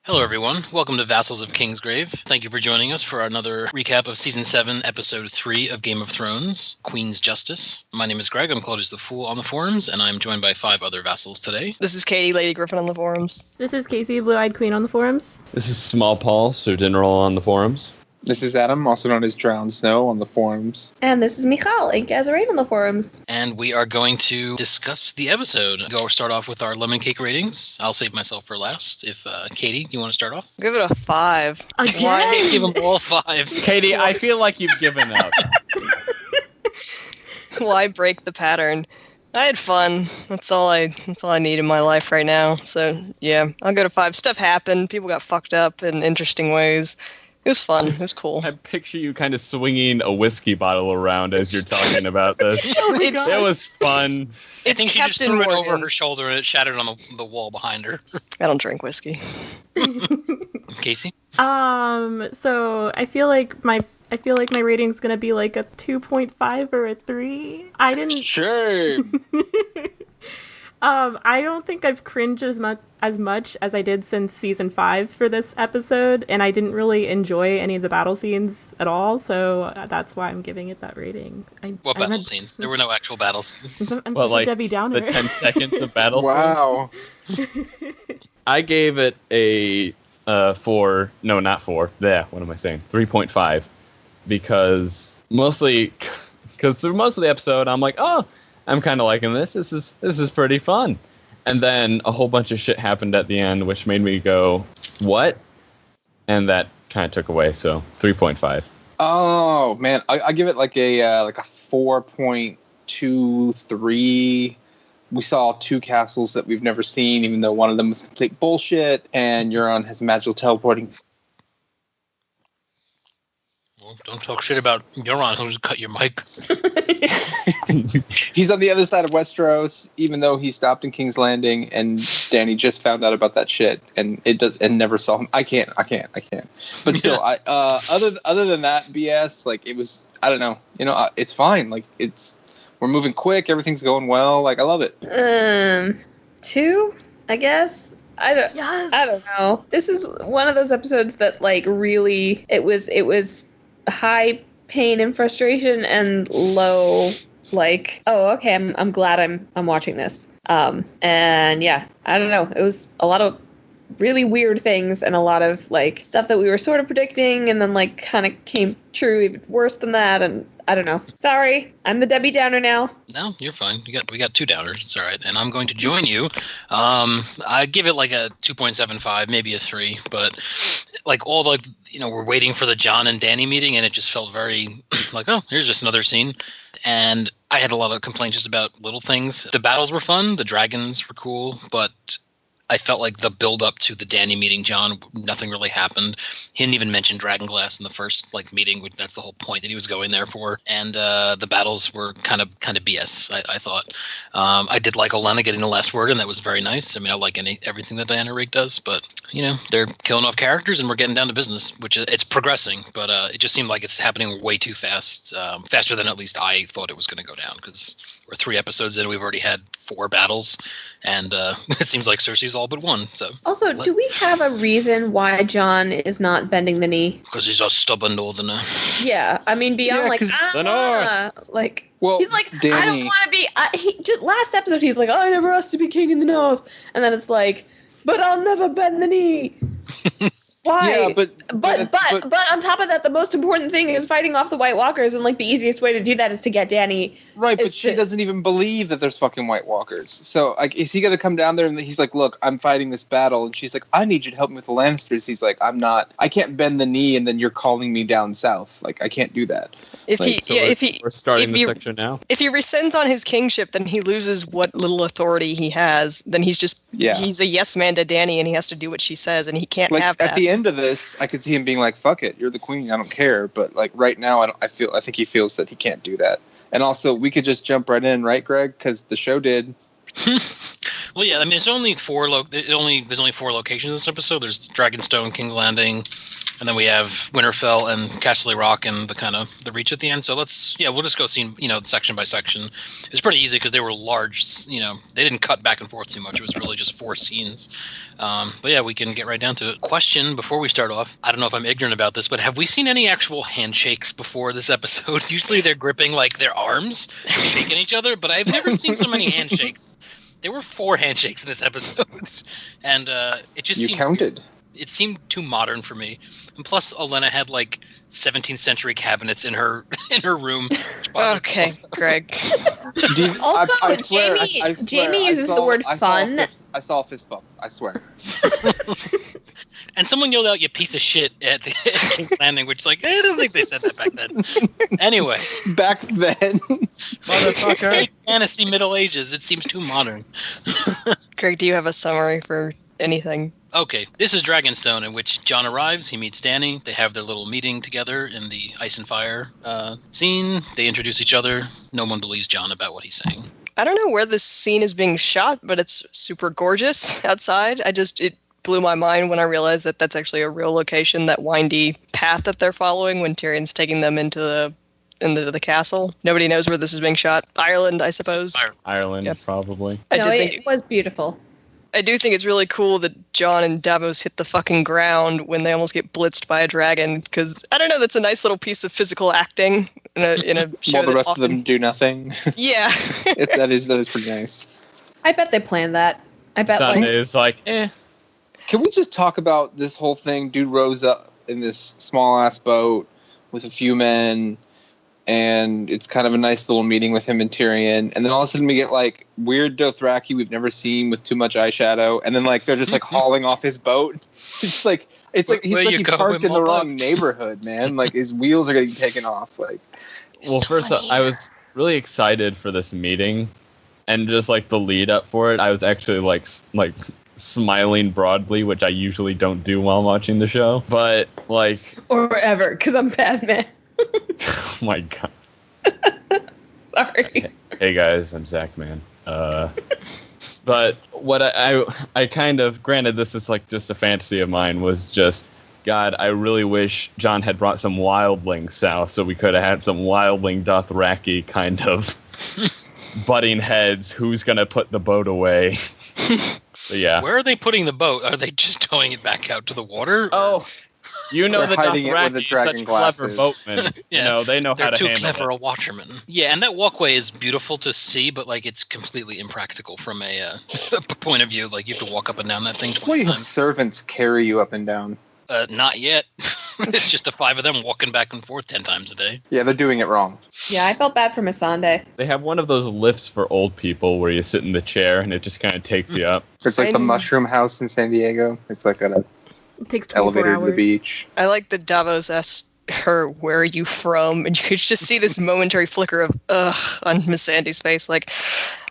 Hello, everyone. Welcome to Vassals of Kingsgrave. Thank you for joining us for another recap of Season 7, Episode 3 of Game of Thrones, Queen's Justice. My name is Greg. I'm claudiusthefool on the forums, and I'm joined by 5 other vassals today. This is Katie, LadyGriffin on the forums. This is Casey, BlueEyedQueen on the forums. This is SmallPaul, SerDinnerRoll on the forums. This is Adam, also known as Drownedsnow on the forums. And this is Michal, Inkasrain on the forums. And we are going to discuss the episode. We'll start off with our lemon cake ratings. I'll save myself for last. If Katie, you want to start off? Give it a 5. Again? Give them all 5s. Katie, I feel like you've given up. Why break the pattern? I had fun. That's all I need in my life right now. So yeah, I'll go to 5. Stuff happened. People got fucked up in interesting ways. It was fun. It was cool. I picture you kind of swinging a whiskey bottle around as you're talking about this. It was fun. I think she just threw it over her shoulder and it shattered on the wall behind her. I don't drink whiskey. Casey? So I feel like my rating's gonna be like a 2.5 or a 3. I didn't. Sure. I don't think I've cringed as much as I did since season 5 for this episode, and I didn't really enjoy any of the battle scenes at all, so that's why I'm giving it that rating. What battle scenes? There were no actual battle scenes. I'm such a Debbie Downer. The 10 seconds of battle Wow. I gave it a 4. No, not 4. Yeah, what am I saying? 3.5. Because through most of the episode, I'm like, oh, I'm kind of liking this. This is pretty fun. And then a whole bunch of shit happened at the end, which made me go, what? And that kind of took away. So 3.5. Oh man, I give it like a 4.23. We saw 2 castles that we've never seen, even though one of them was complete bullshit. And Euron has magical teleporting. Well, don't talk shit about Euron, who's cut your mic. He's on the other side of Westeros, even though he stopped in King's Landing, and Danny just found out about that shit, and never saw him. I can't. But still, other than that BS, like it was, I don't know, it's fine. Like we're moving quick, everything's going well. Like I love it. 2, I guess. I don't know. This is one of those episodes that like really it was high pain and frustration and low like, oh, okay, I'm glad I'm watching this. And yeah, I don't know. It was a lot of really weird things and a lot of like stuff that we were sort of predicting and then like kind of came true even worse than that, and I don't know. Sorry, I'm the Debbie Downer now. No, you're fine. We got 2 downers. It's all right. And I'm going to join you. I give it like a 2.75, maybe a 3. But like all the, we're waiting for the Jon and Dany meeting, and it just felt very like, oh, here's just another scene. And I had a lot of complaints just about little things. The battles were fun. The dragons were cool, but I felt like the build up to the Dany meeting Jon, nothing really happened. He didn't even mention Dragonglass in the first meeting, which that's the whole point that he was going there for. And the battles were kind of BS. I thought. I did like Olenna getting the last word, and that was very nice. I mean, I like everything that Diana Rigg does, but they're killing off characters, and we're getting down to business, which it's progressing. But it just seemed like it's happening way too fast, faster than at least I thought it was going to go down. Because we're 3 episodes in, we've already had 4 battles, and it seems like Cersei's all but won. So also, do we have a reason why Jon is not bending the knee? Because he's a stubborn northerner. Yeah, I mean beyond the North. Like well, he's like, Dany, I don't want to be. Last episode he's like, I never asked to be king in the North, and then it's like, but I'll never bend the knee. Why? Yeah, but on top of that, the most important thing is fighting off the White Walkers, and like the easiest way to do that is to get Dany. Right, but she doesn't even believe that there's fucking White Walkers. So like, is he gonna come down there and he's like, look, I'm fighting this battle, and she's like, I need you to help me with the Lannisters. He's like, I can't bend the knee, and then you're calling me down south. Like, I can't do that. We're starting the section now. If he rescinds on his kingship, then he loses what little authority he has. Then he's a yes man to Dany, and he has to do what she says, and he can't have that. At the end of this, I could see him being like, "Fuck it, you're the queen. I don't care." But like right now, I think he feels that he can't do that. And also, we could just jump right in, right, Greg? Because the show did. Well, yeah. I mean, it's only 4. There's only 4 locations in this episode. There's Dragonstone, King's Landing, And then we have Winterfell and Castle Rock and the reach at the end. So we'll just go scene, section by section. It was pretty easy because they were large, they didn't cut back and forth too much. It was really just 4 scenes. But yeah, we can get right down to it. Question before we start off. I don't know if I'm ignorant about this, but have we seen any actual handshakes before this episode? Usually they're gripping like their arms and shaking each other, but I've never seen so many handshakes. There were 4 handshakes in this episode. And it just seemed counted. It seemed too modern for me. And plus, Olenna had like 17th century cabinets in her room. Okay, Greg. Also, I swear, Jamie uses the word fun. I saw a fist bump. I swear. And someone yelled out, "You piece of shit," at the King's Landing, which, I don't think they said that back then. Anyway. Back then. Motherfucker. Fantasy Middle Ages. It seems too modern. Greg, do you have a summary for anything? Okay, this is Dragonstone, in which Jon arrives, he meets Dany, they have their little meeting together in the Ice and Fire scene, they introduce each other, no one believes Jon about what he's saying. I don't know where this scene is being shot, but it's super gorgeous outside. It blew my mind when I realized that that's actually a real location, that windy path that they're following when Tyrion's taking them into the castle. Nobody knows where this is being shot. Ireland, I suppose. Ireland, yep. Probably. It was beautiful. I do think it's really cool that Jon and Davos hit the fucking ground when they almost get blitzed by a dragon, because, I don't know, that's a nice little piece of physical acting in a show. While the rest of them do nothing. Yeah. that is pretty nice. I bet they planned that. I bet Sunday's Can we just talk about this whole thing? Dude rose up in this small-ass boat with a few men, and it's kind of a nice little meeting with him and Tyrion. And then all of a sudden we get, weird Dothraki we've never seen with too much eyeshadow. And then, they're just, hauling off his boat. It's like he parked in the wrong neighborhood, man. His wheels are getting taken off. Well, first off, I was really excited for this meeting. And just, the lead up for it, I was actually, smiling broadly, which I usually don't do while watching the show. But, Or ever, because I'm Batman. Oh my god. Sorry. Hey guys, I'm Zach Man. But what I kind of, granted this is just a fantasy of mine, was just, God, I really wish Jon had brought some wildlings south so we could have had some wildling Dothraki kind of butting heads. Who's gonna put the boat away? But yeah. Where are they putting the boat? Are they just towing it back out to the water? Oh. You know the Dothraki are such glasses. clever boatmen. Yeah. They know how to handle it. They're too clever a waterman. Yeah, and that walkway is beautiful to see, but it's completely impractical from a point of view. You have to walk up and down that thing 20 times. Servants carry you up and down. Not yet. It's just the 5 of them walking back and forth 10 times a day. Yeah, they're doing it wrong. Yeah, I felt bad for Missandei. They have one of those lifts for old people where you sit in the chair and it just kind of takes you up. It's the Mushroom House in San Diego. It's it takes 24 elevator hours. to the beach. I like that Davos asked her, "Where are you from?" And you could just see this momentary flicker of ugh on Miss Sandy's face.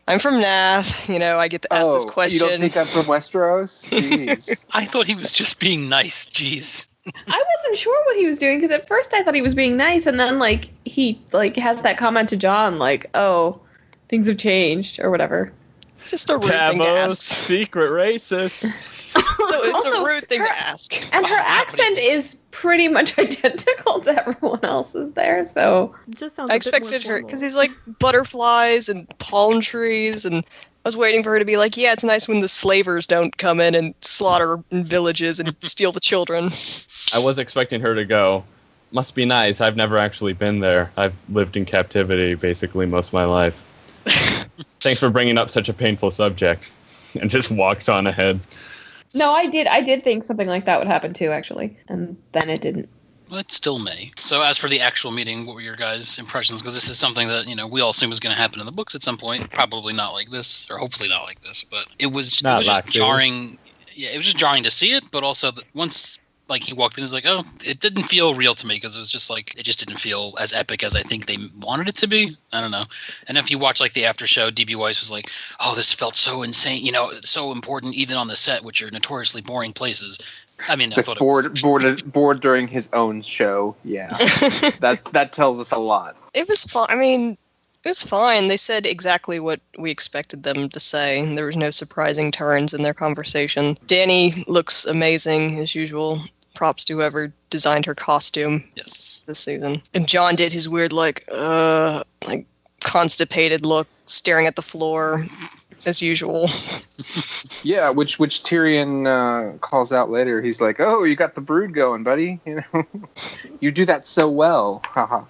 I'm from Nath. I get to ask this question. You don't think I'm from Westeros? Jeez. I thought he was just being nice. Jeez. I wasn't sure what he was doing, because at first I thought he was being nice, and then he has that comment to Jon, oh, things have changed or whatever. It's just a rude thing to ask. Secret racist. So it's Also, a rude thing to ask. And her accent is pretty much identical to everyone else's there, so... It just sounds I expected her, because he's butterflies and palm trees, and I was waiting for her to be yeah, it's nice when the slavers don't come in and slaughter villages and steal the children. I was expecting her to go, must be nice, I've never actually been there. I've lived in captivity basically most of my life. Thanks for bringing up such a painful subject. And just walks on ahead. No, I did think something like that would happen too, actually. And then it didn't. Well, it still may. So as for the actual meeting, what were your guys' impressions? Because this is something that, we all assume was going to happen in the books at some point. Probably not like this, or hopefully not like this. But it was just jarring. Yeah, it was just jarring to see it, but also once he walked in, it's oh, it didn't feel real to me, because it was just it just didn't feel as epic as I think they wanted it to be. I don't know. And if you watch the after show, DB Weiss was oh, this felt so insane, so important even on the set, which are notoriously boring places. I mean, it's bored during his own show. Yeah, that tells us a lot. It was fun. I mean, it was fine. They said exactly what we expected them to say. There was no surprising turns in their conversation. Dany looks amazing as usual. props to whoever designed her costume. Yes. This season. And John did his weird, like constipated look, staring at the floor, as usual. Yeah, which Tyrion calls out later. He's like, "Oh, you got the brood going, buddy. You know, you do that so well." Haha.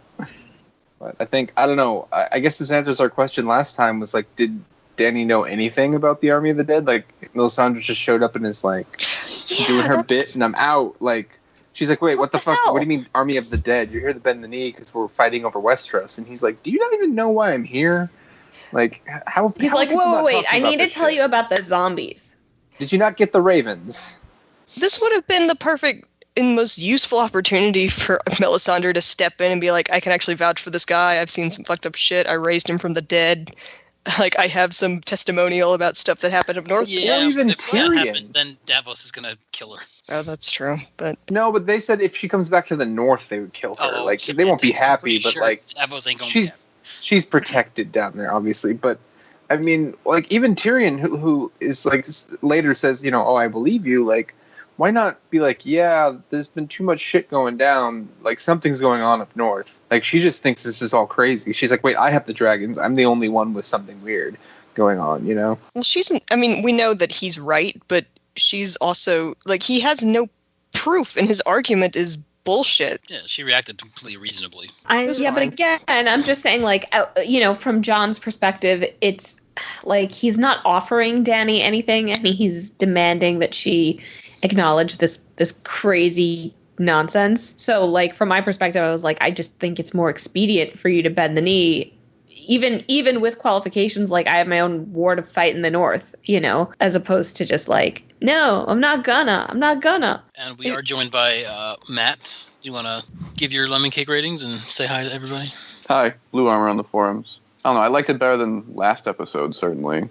But I don't know. I guess this answers our question last time. Was like, did Dany know anything about the Army of the Dead? Like, Melisandre just showed up and is like doing her bit, and I'm out. Like, she's like, "Wait, what the fuck? What do you mean Army of the Dead? You're here to bend the knee because we're fighting over Westeros." And he's like, "Do you not even know why I'm here?" Like, how? He's like, wait. I need to tell you about the zombies. Did you not get the ravens? This would have been the perfect and most useful opportunity for Melisandre to step in and be like, I can actually vouch for this guy. I've seen some fucked up shit. I raised him from the dead. Like, I have some testimonial about stuff that happened up north. Yeah, or even if Tyrion. that happens, then Davos is going to kill her. Oh, that's true. But No, but they said if she comes back to the north, they would kill her. Like, they won't be happy, but like, Davos ain't going to be happy. she's protected down there, obviously. But I mean, like, even Tyrion, who is like later says, you know, "Oh, I believe you." Like, why not be like, "Yeah, there's been too much shit going down. Like, something's going on up north." Like, she just thinks this is all crazy. She's like, "Wait, I have the dragons. I'm the only one with something weird going on." You know? well, we know that he's right, but she's also like, he has no proof, and his argument is bullshit. Yeah, she reacted completely reasonably. But again, I'm just saying, like, you know, from John's perspective, it's like he's not offering Dany anything, and he's demanding that she acknowledge this crazy nonsense. So, like, from my perspective, I was like, I just think it's more expedient for you to bend the knee, even with qualifications like I have my own war to fight in the north, you know, as opposed to just like, no, I'm not gonna. And we are joined by Matt. Do you want to give your lemon cake ratings and say hi to everybody? Hi, Blue Armor on the forums. I don't know. I liked it better than last episode, certainly.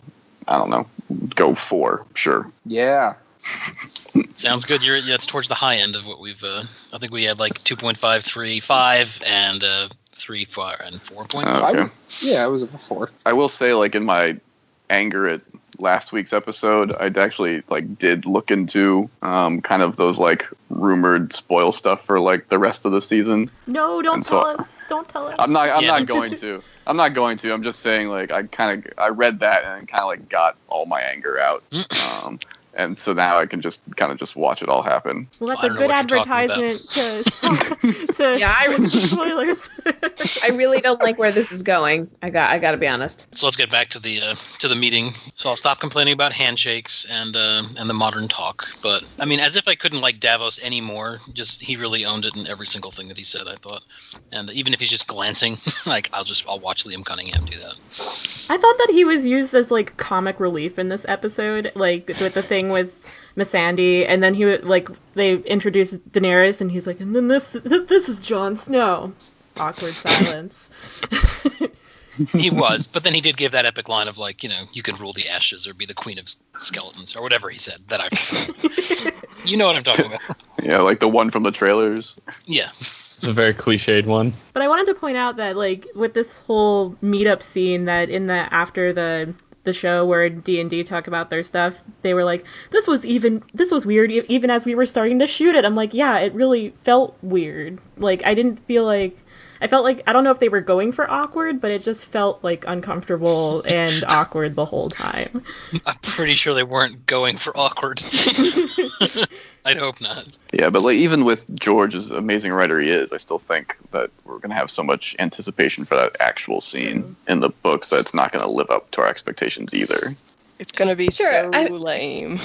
I don't know. Go 4, sure. Yeah. Sounds good. It's towards the high end of what we've. I think we had like 2.5, 3, 5, and 3, 4, and 4. Okay. I was a 4. I will say, like, in my anger at last week's episode, I actually did look into kind of those like rumored spoil stuff for like the rest of the season. No, don't tell us. Don't tell us. I'm not going to. I'm just saying, like, I read that and kind of like got all my anger out. And so now I can just kind of just watch it all happen. Well, that's a good advertisement to yeah, spoilers. I really don't like where this is going. I got to be honest. So let's get back to the meeting. So I'll stop complaining about handshakes and the modern talk. But I mean, as if I couldn't like Davos anymore. Just he really owned it in every single thing that he said, I thought. And even if he's just glancing, like I'll watch Liam Cunningham do that. I thought that he was used as like comic relief in this episode, like with the thing with Missandei, and then he would like they introduced Daenerys, and he's like, and then this is Jon Snow. Awkward silence. He was, but then he did give that epic line of like, you know, you can rule the ashes or be the queen of skeletons or whatever he said. That I forgot. You know what I'm talking about? Yeah, like the one from the trailers. Yeah. The very cliched one. But I wanted to point out that like with this whole meetup scene, that in the after the show where D&D talk about their stuff, they were like, this was weird even as we were starting to shoot it. I'm like, yeah, it really felt weird. Like I felt like, I don't know if they were going for awkward, but it just felt like uncomfortable and awkward the whole time. I'm pretty sure they weren't going for awkward. I'd hope not. Yeah, but like even with George, as amazing writer he is, I still think that we're going to have so much anticipation for that actual scene in the books that it's not going to live up to our expectations either. It's going to be lame.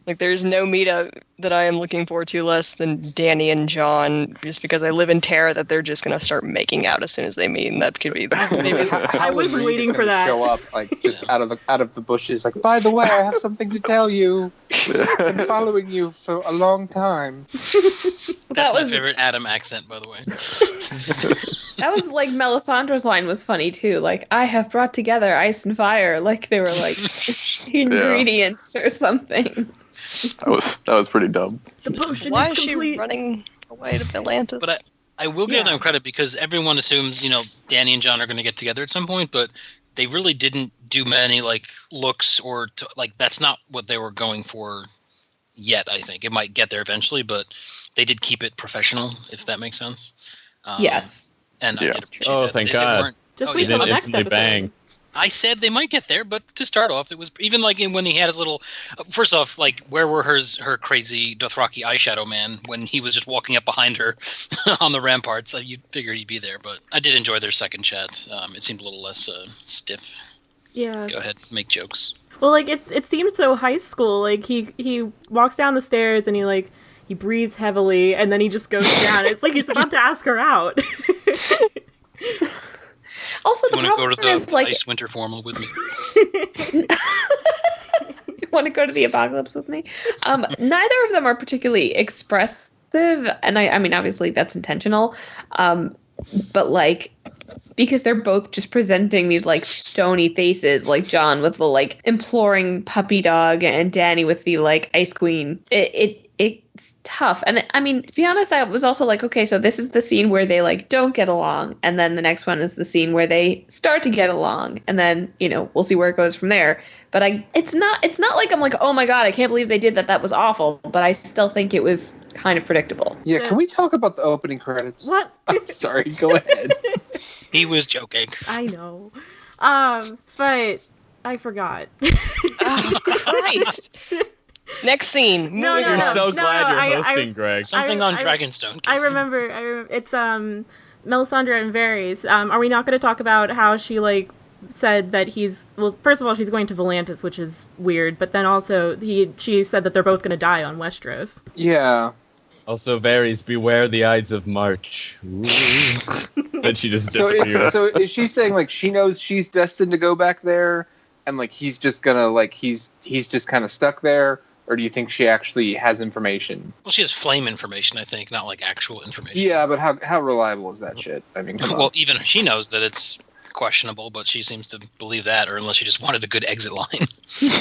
Like, there's no meetup that I am looking forward to less than Dany and Jon, just because I live in terror that they're just going to start making out as soon as they meet, and that could be I was waiting for that. Show up, like, just out of the bushes, like, by the way, I have something to tell you. I've been following you for a long time. That's my favorite Adam accent, by the way. That was like Melisandre's line was funny too. Like, I have brought together ice and fire. Like they were like ingredients or something. That was pretty dumb. The potion Why is she complete. running away to Atlantis? But I will give them credit because everyone assumes, you know, Dany and Jon are going to get together at some point, but they really didn't do many like looks or like that's not what they were going for yet. I think it might get there eventually, but they did keep it professional, if that makes sense. Yes. And I Yeah. did appreciate that. Oh, thank God. Just Oh, wait yeah. till the Didn't next instantly episode. bang. I said they might get there, but to start off, it was even like when he had his little. First off, like where were her crazy Dothraki eyeshadow man when he was just walking up behind her on the ramparts? You'd figure he'd be there, but I did enjoy their second chat. It seemed a little less stiff. Yeah. Go ahead, make jokes. Well, like it seemed so high school. Like he walks down the stairs and he breathes heavily and then he just goes down. It's like he's about to ask her out. Also, You the want to go problem to the is, like, ice winter formal with me? you want to go to the apocalypse with me? Neither of them are particularly expressive, and I mean, obviously that's intentional. But like, because they're both just presenting these like stony faces, like John with the like imploring puppy dog, and Danny with the like ice queen. It's tough. And I mean, to be honest, I was also like, okay, so this is the scene where they like don't get along, and then the next one is the scene where they start to get along, and then, you know, we'll see where it goes from there. But it's not like I'm like, oh my God, I can't believe they did that. That was awful. But I still think it was kind of predictable. Yeah, So- can we talk about the opening credits? What? I'm sorry, go ahead. He was joking. I know. But I forgot. Oh, Christ. Next scene. No, moving no, You're on. so no, glad no, you're I- hosting, Greg. Something on Dragonstone. I remember. It's Melisandre and Varys. Are we not going to talk about how she like said that he's, well, first of all, she's going to Volantis, which is weird, but then also she said that they're both going to die on Westeros. Yeah. Also, Varys, beware the Ides of March. Ooh. Then she just So, disappears. so is she saying like she knows she's destined to go back there, and like he's just gonna like he's just kind of stuck there, or do you think she actually has information? Well, she has flame information, I think, not like actual information. Yeah, but how reliable is that shit? I mean, come on. Well, even she knows that it's questionable, but she seems to believe that, or unless she just wanted a good exit line.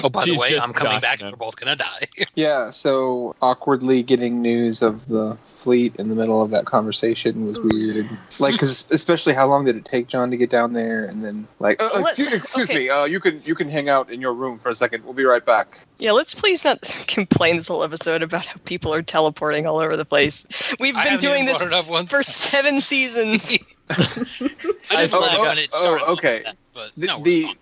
Oh, by the She's way, just I'm coming back joshing and him. we're both gonna die. Yeah, so awkwardly getting news of the fleet in the middle of that conversation was weird. Like, because especially how long did it take John to get down there, and then like, excuse me, you can hang out in your room for a second. We'll be right back. Yeah, let's please not complain this whole episode about how people are teleporting all over the place. We've I been haven't doing even this brought it up once. for 7 seasons. I just laughed when it started. okay. But The no, we're fine.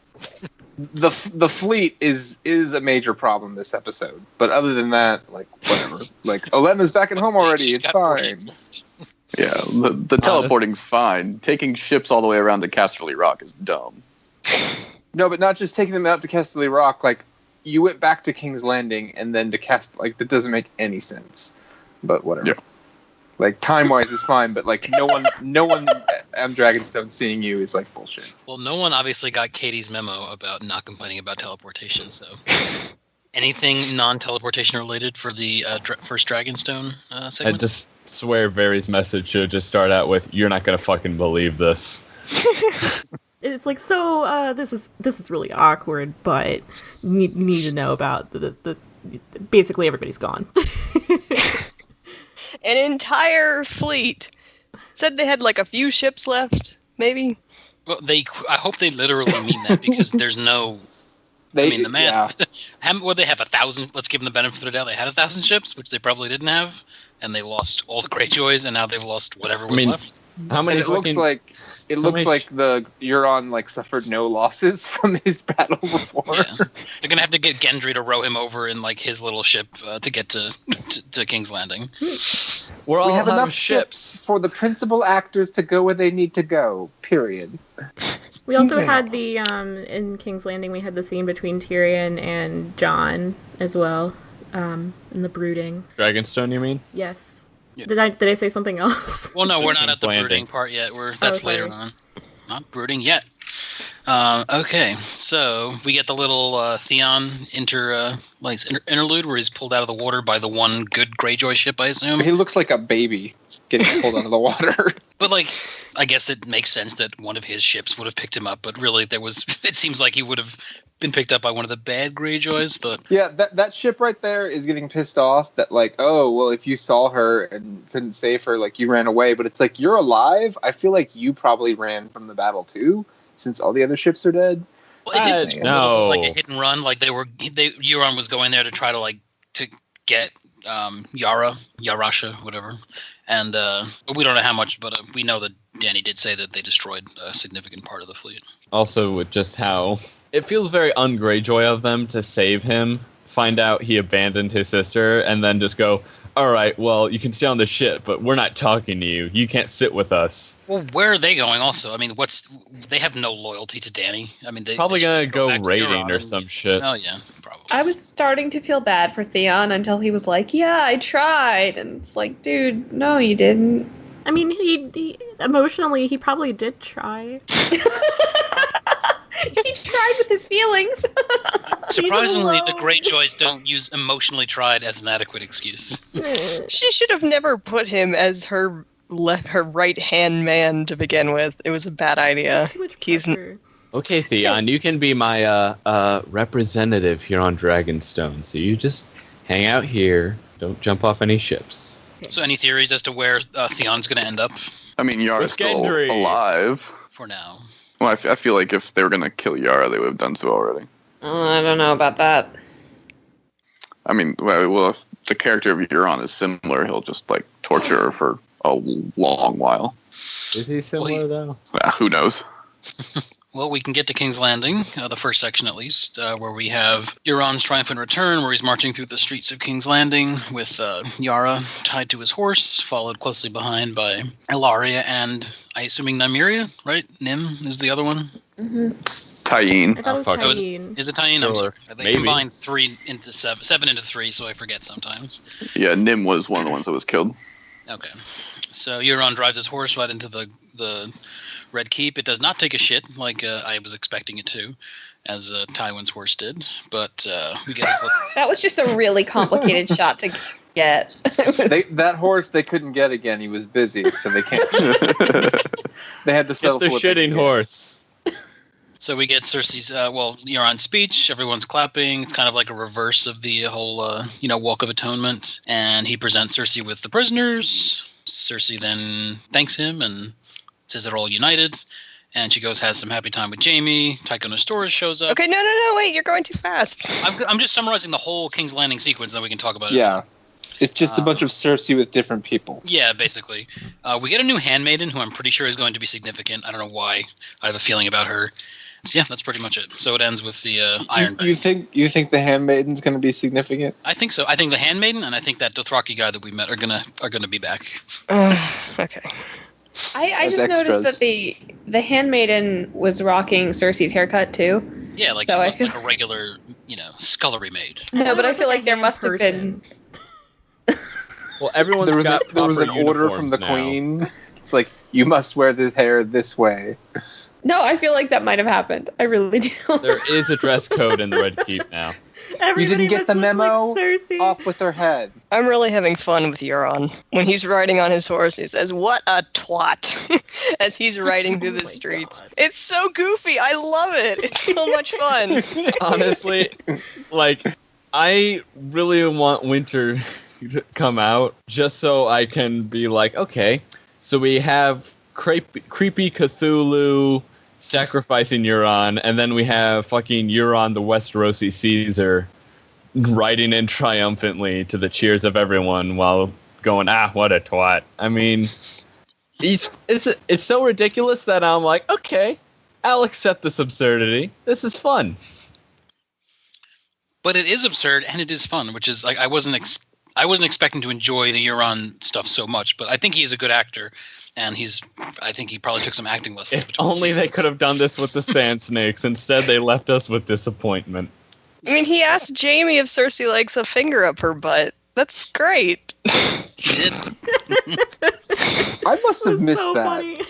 the fleet is a major problem this episode, but other than that, like whatever. Like Olenna's back at home already. She's It's got 4 fine. ships left. Yeah, the teleporting's fine. Taking ships all the way around to Casterly Rock is dumb. No, but not just taking them out to Casterly Rock. Like you went back to King's Landing and then to like that doesn't make any sense. But whatever. Yeah. Like time wise is fine, but like no one on Dragonstone seeing you is like bullshit. Well, no one obviously got Katie's memo about not complaining about teleportation. So, anything non-teleportation related for the first Dragonstone I segment? just swear Varys' message should just start out with, "You're not gonna fucking believe this." It's like, so this is really awkward, but you need to know about the basically everybody's gone. An entire fleet. Said they had like a few ships left, maybe. Well, I hope they literally mean that, because there's no. I mean, the math. Well, they have 1,000. Let's give them the benefit of the doubt. They had 1,000 ships, which they probably didn't have, and they lost all the Greyjoys, and now they've lost whatever was left. How many? And it looks fucking- like many the Euron like suffered no losses from his battle before. Yeah. They're gonna have to get Gendry to row him over in like his little ship to get to King's Landing. We're all We have out enough of ships for the principal actors to go where they need to go. Period. We also had the in King's Landing we had the scene between Tyrion and Jon as well, in the brooding. Dragonstone, you mean? Yes. Yeah. Did I say something else? Well, no, It's we're in not at the King's brooding Landing. part yet. That's sorry. later on. Not brooding yet. Okay, so we get the little Theon interlude where he's pulled out of the water by the one good Greyjoy ship, I assume. He looks like a baby getting pulled out of the water. But like, I guess it makes sense that one of his ships would have picked him up. But really, it seems like he would have been picked up by one of the bad Greyjoys. But Yeah, that ship right there is getting pissed off that like, oh, well, if you saw her and couldn't save her, like you ran away. But it's like, you're alive. I feel like you probably ran from the battle too, since all the other ships are dead. well, it did seem a little no. bit like a hit and run. Like Euron was going there to try to like to get Yarasha, whatever. And we don't know how much, but we know that Dany did say that they destroyed a significant part of the fleet. Also, with just how it feels very un-Greyjoy of them to save him, find out he abandoned his sister, and then just go, all right, well, you can stay on the ship, but we're not talking to you. You can't sit with us. Well, where are they going also? I mean, they have no loyalty to Dany. I mean, probably going to go raiding Euron or some shit. Oh, yeah, probably. I was starting to feel bad for Theon until he was like, yeah, I tried. And it's like, dude, no, you didn't. I mean, he emotionally, he probably did try. He tried with his feelings. Surprisingly, the Greyjoys don't use emotionally tried as an adequate excuse. She should have never put him as her right-hand man to begin with. It was a bad idea. Too much pressure. Okay, Theon, you can be my representative here on Dragonstone. So you just hang out here. Don't jump off any ships. So any theories as to where Theon's going to end up? I mean, Yara's still Gendry. alive. For now. Well, I feel like if they were going to kill Yara, they would have done so already. I don't know about that. I mean, well, if the character of Euron is similar, he'll just, like, torture her for a long while. Is he similar, though? Who knows? Well, we can get to King's Landing, the first section at least, where we have Euron's triumphant return, where he's marching through the streets of King's Landing with Yara tied to his horse, followed closely behind by Ilaria and, I assuming, Nymeria, right? Nym is the other one? Mm-hmm. Tyene. I thought it was fuck. Tyene. Is it Tyene? I'm Sure. sorry. They Maybe. combined 3 into 7 into 3, so I forget sometimes. Yeah, Nym was one of the ones that was killed. Okay. So Euron drives his horse right into the Red Keep. It does not take a shit like I was expecting it to, as Tywin's horse did. But we get this That was just a really complicated shot to get. That horse they couldn't get again. He was busy, so they can't. They had to settle Get the for what they shitting could get. horse. So we get Cersei's, Euron's speech. Everyone's clapping. It's kind of like a reverse of the whole, Walk of Atonement. And he presents Cersei with the prisoners. Cersei then thanks him and says they're all united. And she goes, has some happy time with Jaime. Tycho Nestoris shows up. Okay, no, wait, you're going too fast. I'm just summarizing the whole King's Landing sequence, then we can talk about it. Yeah, it's just a bunch of Cersei with different people. Yeah, basically. We get a new handmaiden who I'm pretty sure is going to be significant. I don't know why. I have a feeling about her. So yeah, that's pretty much it. So it ends with the Iron You think the Handmaiden's going to be significant? I think so. I think the handmaiden and I think that Dothraki guy that we met are gonna be back. Okay. I As just extras. noticed that the handmaiden was rocking Cersei's haircut too. Yeah, like So she I wasn't feel- like a regular, scullery maid. No, but I it was feel like like a there hand must have been. Well, everyone's There was got there was an proper order from the uniforms now. queen. It's like you must wear the hair this way. No, I feel like that might have happened. I really do. There is a dress code in the Red Keep now. Everybody You didn't get the must look memo? Like Cersei. Off with her head. I'm really having fun with Euron. When he's riding on his horse, he says, "What a twat," as he's riding through Oh the my streets. God. It's so goofy. I love it. It's so much fun. Honestly, like, I really want winter to come out just so I can be like, okay, so we have creepy Cthulhu sacrificing Euron, and then we have fucking Euron the Westerosi Caesar riding in triumphantly to the cheers of everyone while going, what a twat. I mean, it's so ridiculous that I'm like, okay, I'll accept this absurdity. This is fun. But it is absurd and it is fun, which is like I wasn't expecting to enjoy the Euron stuff so much, but I think he is a good actor, and I think he probably took some acting lessons. If between only they seasons. could have done this with the Sand Snakes. Instead, they left us with disappointment. I mean, he asked Jaime if Cersei likes a finger up her butt. That's great. He did. I must have It was missed so that. funny.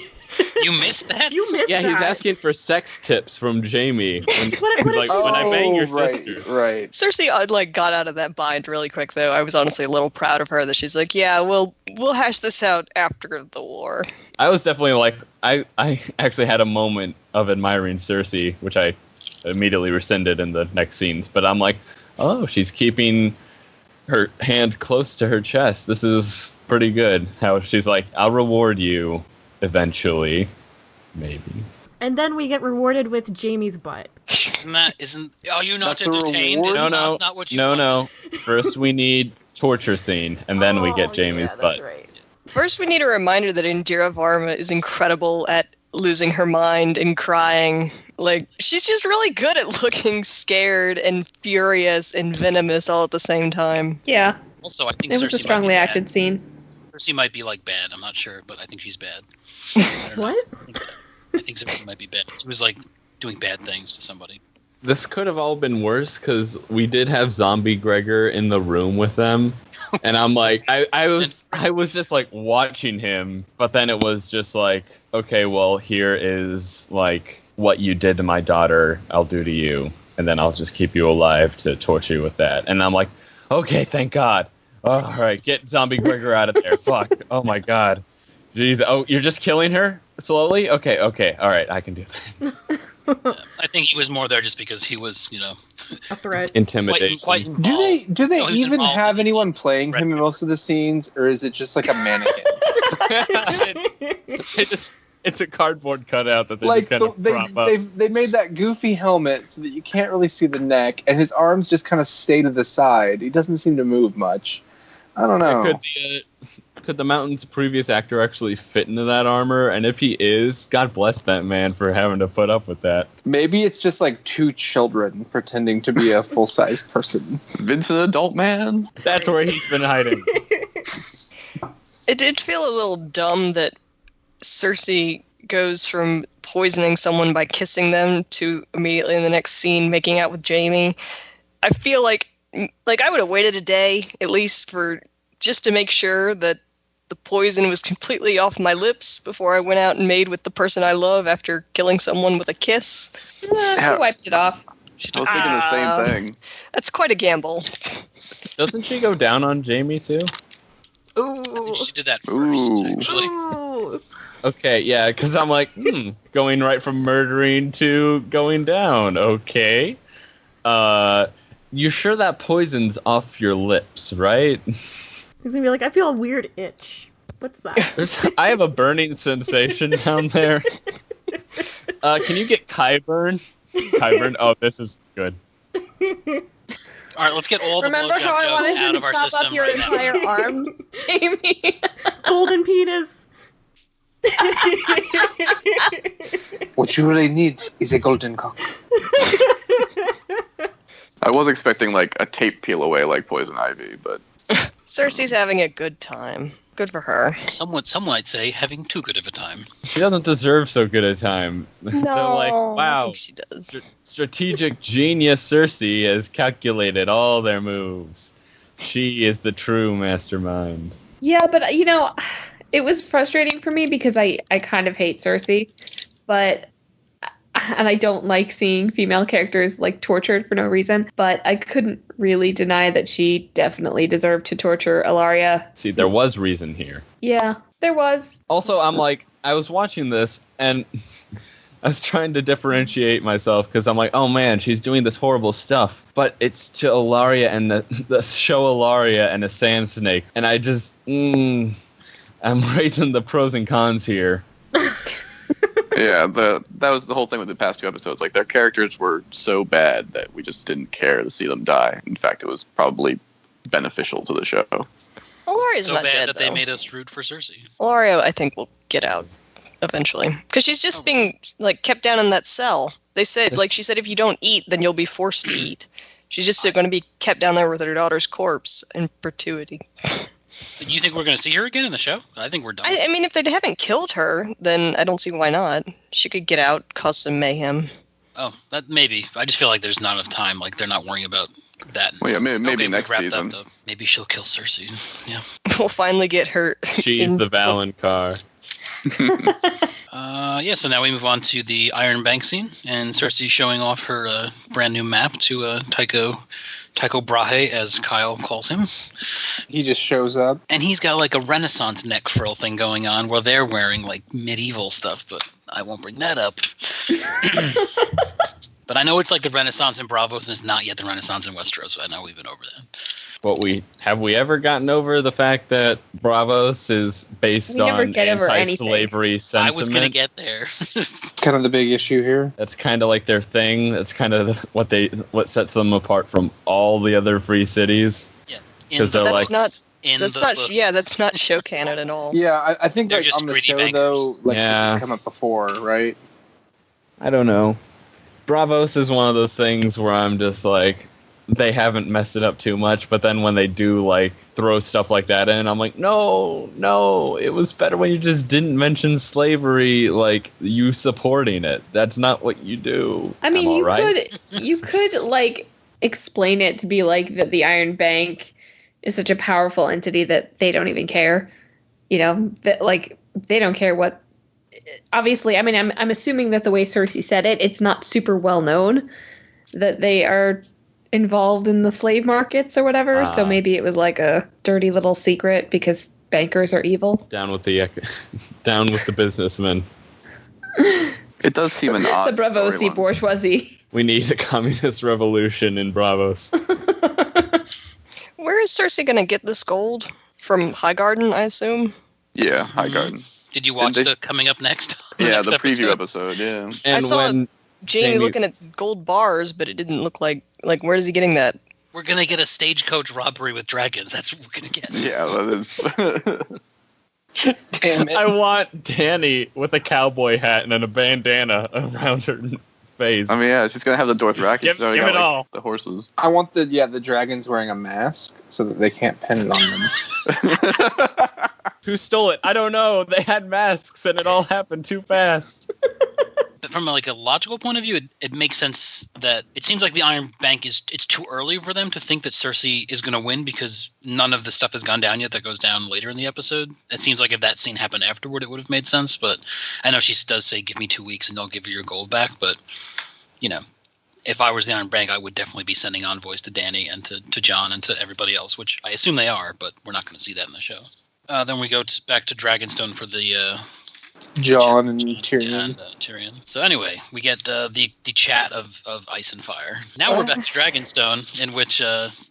You missed that? You missed Yeah, that. he's asking for sex tips from Jamie. When, What he's is like, she- when I bang your right, sister. right. Cersei got out of that bind really quick, though. I was honestly a little proud of her that she's like, yeah, we'll hash this out after the war. I was definitely like, I actually had a moment of admiring Cersei, which I immediately rescinded in the next scenes. But I'm like, oh, she's keeping her hand close to her chest. This is pretty good. How she's like, I'll reward you eventually. Maybe. And then we get rewarded with Jamie's butt. Are you not That's a entertained? reward? Is No. not what you No. wanted? First, we need torture scene, and then we get Jamie's butt. Right. First, we need a reminder that Indira Varma is incredible at losing her mind and crying. Like, she's just really good at looking scared and furious and venomous all at the same time. Yeah. Also, I think It was Cersei a strongly might be acted bad. scene. Cersei might be like bad. I'm not sure, but I think she's bad. What? I think Cersei might be bad. She was like doing bad things to somebody. This could have all been worse because we did have Zombie Gregor in the room with them, and I'm like, I was just like watching him, but then it was just like, okay, well, here is like what you did to my daughter, I'll do to you, and then I'll just keep you alive to torture you with that. And I'm like, okay, thank God. All right, get Zombie Gregor out of there. Fuck. Oh my God. Jeez. Oh, you're just killing her slowly? Okay. All right, I can do that. I think he was more there just because he was, A threat. Intimidation. quite involved. Do they No, he was even involved have in- anyone playing him in most of the scenes, or is it just like a mannequin? It's a cardboard cutout that they Like just kind of prop up. they made that goofy helmet so that you can't really see the neck, and his arms just kind of stay to the side. He doesn't seem to move much. I don't know. Could the Mountain's previous actor actually fit into that armor? And if he is, God bless that man for having to put up with that. Maybe it's just like two children pretending to be a full-size person. Vincent adult man. That's where he's been hiding. It did feel a little dumb that Cersei goes from poisoning someone by kissing them to immediately in the next scene making out with Jaime. I feel like I would have waited a day at least for just to make sure that the poison was completely off my lips before I went out and made with the person I love after killing someone with a kiss. She wiped it off. I was thinking the same thing. That's quite a gamble. Doesn't she go down on Jaime too? Ooh. I think she did that first, Ooh. actually. Ooh. Okay, yeah, because I'm like, going right from murdering to going down. Okay. You're sure that poison's off your lips, right? He's gonna be like, I feel a weird itch. What's that? I have a burning sensation down there. Can you get Kyburn? Kyburn? Oh, this is good. All right, let's get all the Remember blowjob how I jokes wanted out him of to our chop system up your right now. entire arm, Jamie? Golden penis. What you really need is a golden cock. I was expecting like a tape peel away like Poison Ivy, but Cersei's having a good time. Good for her. Some might say having too good of a time. She doesn't deserve so good a time. No, They're like, I wow, think she does. strategic genius Cersei has calculated all their moves. She is the true mastermind. Yeah, but it was frustrating for me because I kind of hate Cersei, and I don't like seeing female characters like tortured for no reason, but I couldn't really deny that she definitely deserved to torture Ilaria. See, there was reason here. Yeah, there was. Also, I'm like, I was watching this and I was trying to differentiate myself because I'm like, oh man, she's doing this horrible stuff, but it's to Ilaria and the show Ilaria and a sand snake, and I just, I'm raising the pros and cons here. yeah, that was the whole thing with the past two episodes. Like, their characters were so bad that we just didn't care to see them die. In fact, it was probably beneficial to the show. Ilaria's So not bad dead, that they though. made us root for Cersei. Ilaria, I think, will get out eventually. Because she's just being, kept down in that cell. They said, she said, if you don't eat, then you'll be forced to eat. She's just going to be kept down there with her daughter's corpse in perpetuity. You think we're going to see her again in the show? I think we're done. I mean, if they haven't killed her, then I don't see why not. She could get out, cause some mayhem. Oh, that maybe. I just feel like there's not enough time. Like, they're not worrying about that. Well, yeah, maybe we've next wrapped season. up, though. Maybe she'll kill Cersei. Yeah. We'll finally get her. She's the Valonqar. So now we move on to the Iron Bank scene, and Cersei showing off her brand new map to Tycho Brahe, as Kyle calls him. He just shows up. And he's got like a Renaissance neck frill thing going on where they're wearing like medieval stuff, but I won't bring that up. But I know it's like the Renaissance in Bravos, and it's not yet the Renaissance in Westeros, so I know we've been over that. But have we ever gotten over the fact that Bravos is based We never on get over anti-slavery sentiment? I was going to get there. Kind of the big issue here. That's kind of like their thing. That's kind of what sets them apart from all the other free cities. Yeah. because they're like, that's not show canon at all. Yeah, I think They're like just on the greedy show bankers. though, like Yeah. this has come up before, right? I don't know. Bravos is one of those things where I'm just like, they haven't messed it up too much, but then when they do like throw stuff like that in, I'm like, no, it was better when you just didn't mention slavery, like you supporting it. That's not what you do. I mean, I'm all right. you could like explain it to be like that the Iron Bank is such a powerful entity that they don't even care. You know, that like they don't care what. Obviously, I mean, I'm assuming that the way Cersei said it, it's not super well known that they are involved in the slave markets or whatever. So maybe it was like a dirty little secret because bankers are evil. Down with the businessmen. It does seem an odd The Bravosi storyline. bourgeoisie. We need a communist revolution in Bravos. Where is Cersei going to get this gold? From Highgarden, I assume? Yeah, Highgarden. Did you watch Didn't they- the coming up next? Yeah, next the preview episode? episode. Yeah. And I saw when Jamie looking at gold bars, but it didn't look like where is he getting that? We're gonna get a stagecoach robbery with dragons. That's what we're gonna get. Yeah, that is. Damn it! I want Dany with a cowboy hat and then a bandana around her face. I mean, yeah, she's gonna have the Dothraki. Give so we it got, like, all. The horses. I want the dragons wearing a mask so that they can't pin it on them. Who stole it? I don't know. They had masks and it all happened too fast. But from like a logical point of view, it makes sense that it seems like the Iron Bank it's too early for them to think that Cersei is going to win because none of the stuff has gone down yet that goes down later in the episode. It seems like if that scene happened afterward, it would have made sense. But I know she does say, "Give me 2 weeks and I'll give you your gold back." But you know, if I was the Iron Bank, I would definitely be sending envoys to Dany and to Jon and to everybody else, which I assume they are, but we're not going to see that in the show. Then we go back to Dragonstone for the Jon and Tyrion. Yeah, and, Tyrion. So anyway, we get the chat of Ice and Fire. Now we're back to Dragonstone, in which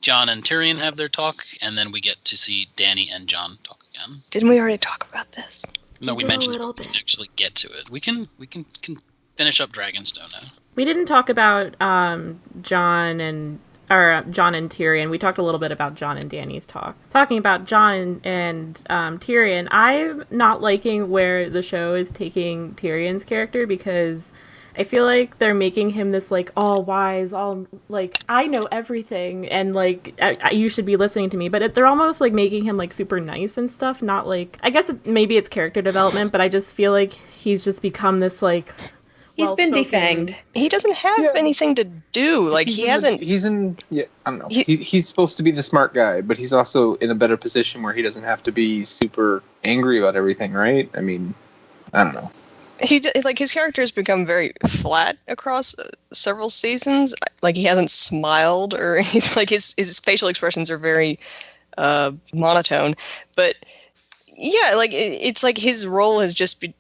Jon and Tyrion have their talk, and then we get to see Dany and Jon talk again. Didn't we already talk about this? No, we did a mentioned it. little We bit. didn't actually get to it. We can finish up Dragonstone now. We didn't talk about Jon and Tyrion. We talked a little bit about Jon and Dany's talk. Talking about Jon and Tyrion, I'm not liking where the show is taking Tyrion's character because I feel like they're making him this like all wise, all like I know everything, and like you should be listening to me. But they're almost like making him like super nice and stuff. Not like I guess maybe it's character development, but I just feel like he's just become this like. He's been well-spoken- defanged. He doesn't have anything to do. Like he hasn't. I don't know. He's supposed to be the smart guy, but he's also in a better position where he doesn't have to be super angry about everything, right? I mean, I don't know. His character has become very flat across several seasons. Like he hasn't smiled or anything. Like his facial expressions are very monotone. But yeah, like it's like his role has just been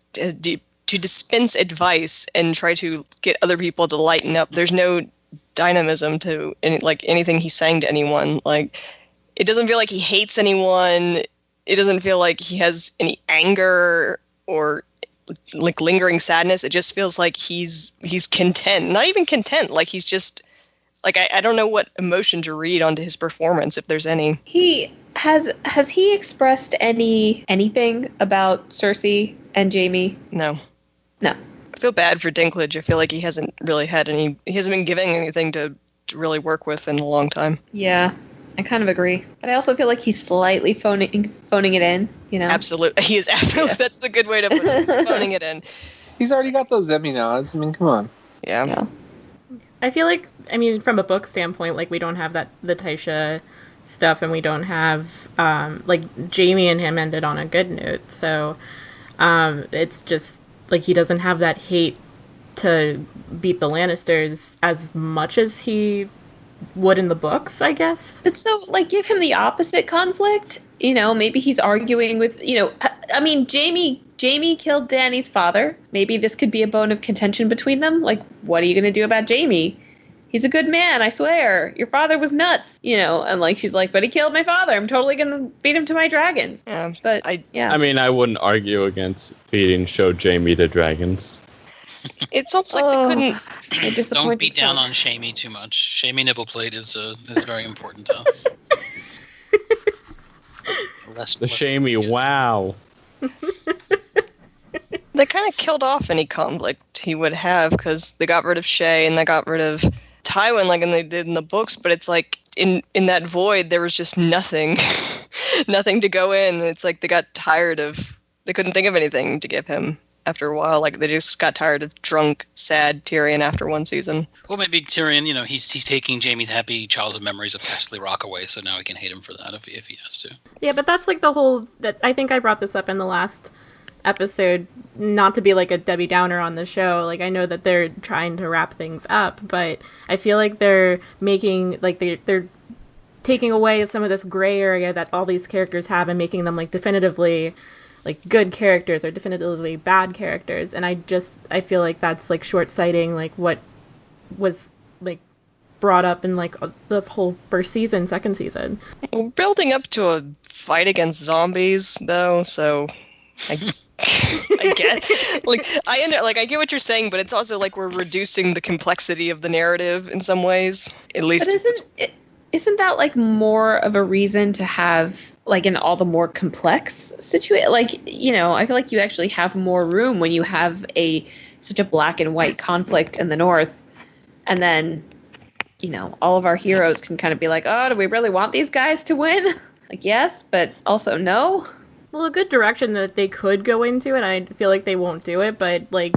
to dispense advice and try to get other people to lighten up. There's no dynamism to anything he's saying to anyone. Like it doesn't feel like he hates anyone. It doesn't feel like he has any anger or like lingering sadness. It just feels like he's content. Not even content. Like he's just like I don't know what emotion to read onto his performance if there's any. He has he expressed anything about Cersei and Jaime? No. No. I feel bad for Dinklage. I feel like he hasn't really had he hasn't been giving anything to really work with in a long time. Yeah, I kind of agree. But I also feel like he's slightly phoning it in, you know? Absolutely. He is absolutely. That's the good way to put it. He's phoning it in. He's already got those Emmy nods. I mean, come on. Yeah. I feel like, I mean, from a book standpoint, like we don't have the Tysha stuff, and we don't have like Jaime and him ended on a good note. So it's just like he doesn't have that hate to beat the Lannisters as much as he would in the books, I guess. But so, like, give him the opposite conflict. You know, maybe he's arguing with, you know, I mean, Jaime killed Dany's father. Maybe this could be a bone of contention between them. Like, what are you going to do about Jaime? He's a good man, I swear. Your father was nuts, you know. And like, she's like, but he killed my father. I'm totally going to feed him to my dragons. Yeah. But yeah. I mean, I wouldn't argue against feeding show Jaime to dragons. It's almost like they couldn't. I disappointed Don't beat down myself. on Shamey too much. Shamey nipple plate is very important to us. The shamey wow. They kind of killed off any conflict he would have because they got rid of Shay and they got rid of Tywin like they did in the books, but it's like in that void there was just nothing nothing to go in. It's like they got tired of, they couldn't think of anything to give him after a while. Like they just got tired of drunk, sad Tyrion after one season. Well, maybe Tyrion, he's taking Jaime's happy childhood memories of Castle Rock away, so now he can hate him for that if he has to. Yeah, but that's like the whole, that I think I brought this up in the last episode, not to be like a Debbie Downer on the show. Like I know that they're trying to wrap things up, but I feel like they're making, like they're taking away some of this gray area that all these characters have and making them like definitively like good characters or definitively bad characters. And I feel like that's like short-sighting, like what was like brought up in like the whole first season, second season. We're building up to a fight against zombies though, so I get I get what you're saying, but it's also like we're reducing the complexity of the narrative in some ways. At least isn't that like more of a reason to have like an all the more complex situation? Like, I feel like you actually have more room when you have such a black and white conflict in the North, and then all of our heroes can kind of be like, oh, do we really want these guys to win? Like, yes, but also no. Well, a good direction that they could go into, and I feel like they won't do it, but like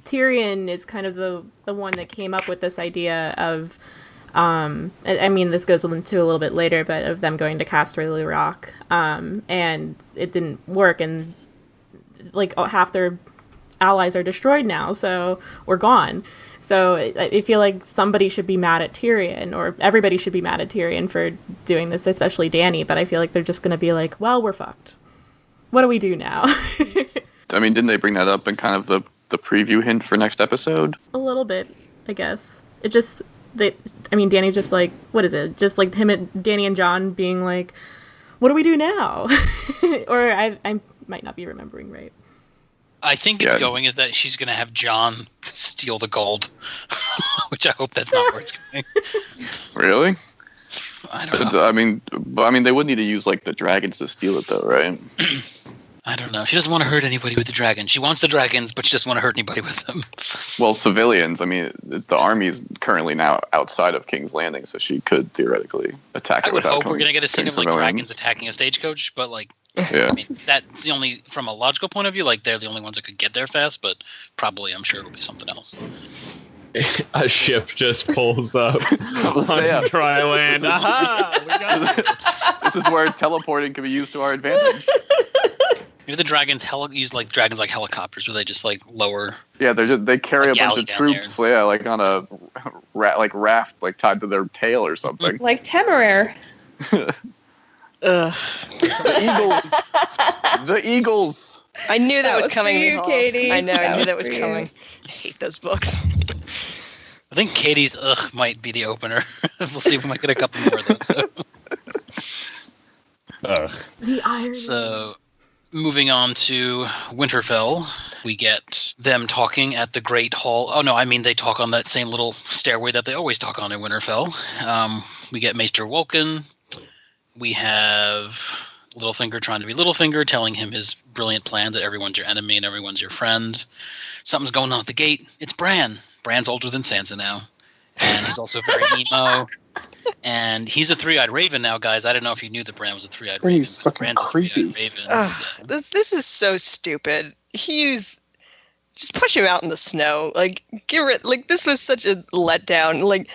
Tyrion is kind of the one that came up with this idea of, I mean, this goes into a little bit later, but of them going to Casterly Rock, and it didn't work, and like half their allies are destroyed now, so we're gone. So I feel like somebody should be mad at Tyrion, or everybody should be mad at Tyrion for doing this, especially Dany, but I feel like they're just going to be like, well, we're fucked. What do we do now? I mean, didn't they bring that up in kind of the preview hint for next episode? A little bit, I guess. It just, Dany's just like, what is it? Just like Dany and Jon being like, what do we do now? Or I might not be remembering right. I think it's going is that she's going to have Jon steal the gold, which I hope that's not where it's going. Really? I don't know. I mean, they would need to use like the dragons to steal it, though, right? I don't know. She doesn't want to hurt anybody with the dragons. She wants the dragons, but she doesn't want to hurt anybody with them. Well, civilians. I mean, the army's currently now outside of King's Landing, so she could theoretically attack it. I would hope we're going to get a scene of like dragons attacking a stagecoach, but like, yeah. I mean, that's the only, from a logical point of view, like they're the only ones that could get there fast, but probably I'm sure it'll be something else. A ship just pulls up on dry land. Aha! We got it. This is where teleporting can be used to our advantage. Maybe the dragons use like dragons like helicopters, where they just like lower. Yeah, they carry a bunch of troops. Yeah, like on a raft, like tied to their tail or something. Like Temeraire. Ugh. The Eagles. I knew that was coming, you, Katie. I know, I knew that was for coming. I hate those books. I think Katie's ugh might be the opener. We'll see if we might get a couple more of those. So. Ugh. The irony. So, moving on to Winterfell, we get them talking at the Great Hall. Oh no, I mean they talk on that same little stairway that they always talk on in Winterfell. We get Maester Wolkan. We have Littlefinger trying to be Littlefinger, telling him his brilliant plan that everyone's your enemy and everyone's your friend. Something's going on at the gate. It's Bran. Bran's older than Sansa now. And he's also very emo. And he's a three-eyed raven now, guys. I don't know if you knew that Bran was a three-eyed raven. He's fucking Bran's creepy. a three-eyed raven. This is so stupid. Just push him out in the snow. Like, this was such a letdown. Like,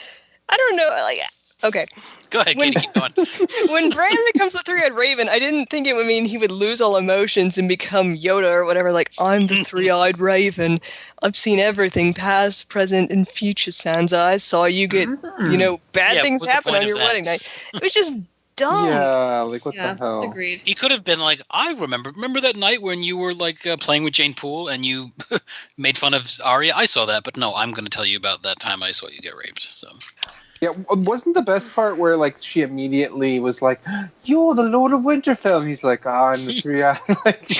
I don't know. Like, okay. Go ahead, Katie, keep going. When Bran becomes the three-eyed raven, I didn't think it would mean he would lose all emotions and become Yoda or whatever. Like, I'm the three-eyed raven. I've seen everything, past, present, and future, Sansa. I saw you get, bad things happen on your wedding night. It was just dumb. Yeah, like what the hell? Agreed. He could have been like, I remember that night when you were like playing with Jane Poole and you made fun of Arya. I saw that, but no, I'm going to tell you about that time I saw you get raped. So. Yeah, wasn't the best part where like she immediately was like, "You're the Lord of Winterfell," and he's like, "I'm the three-eyed." Like,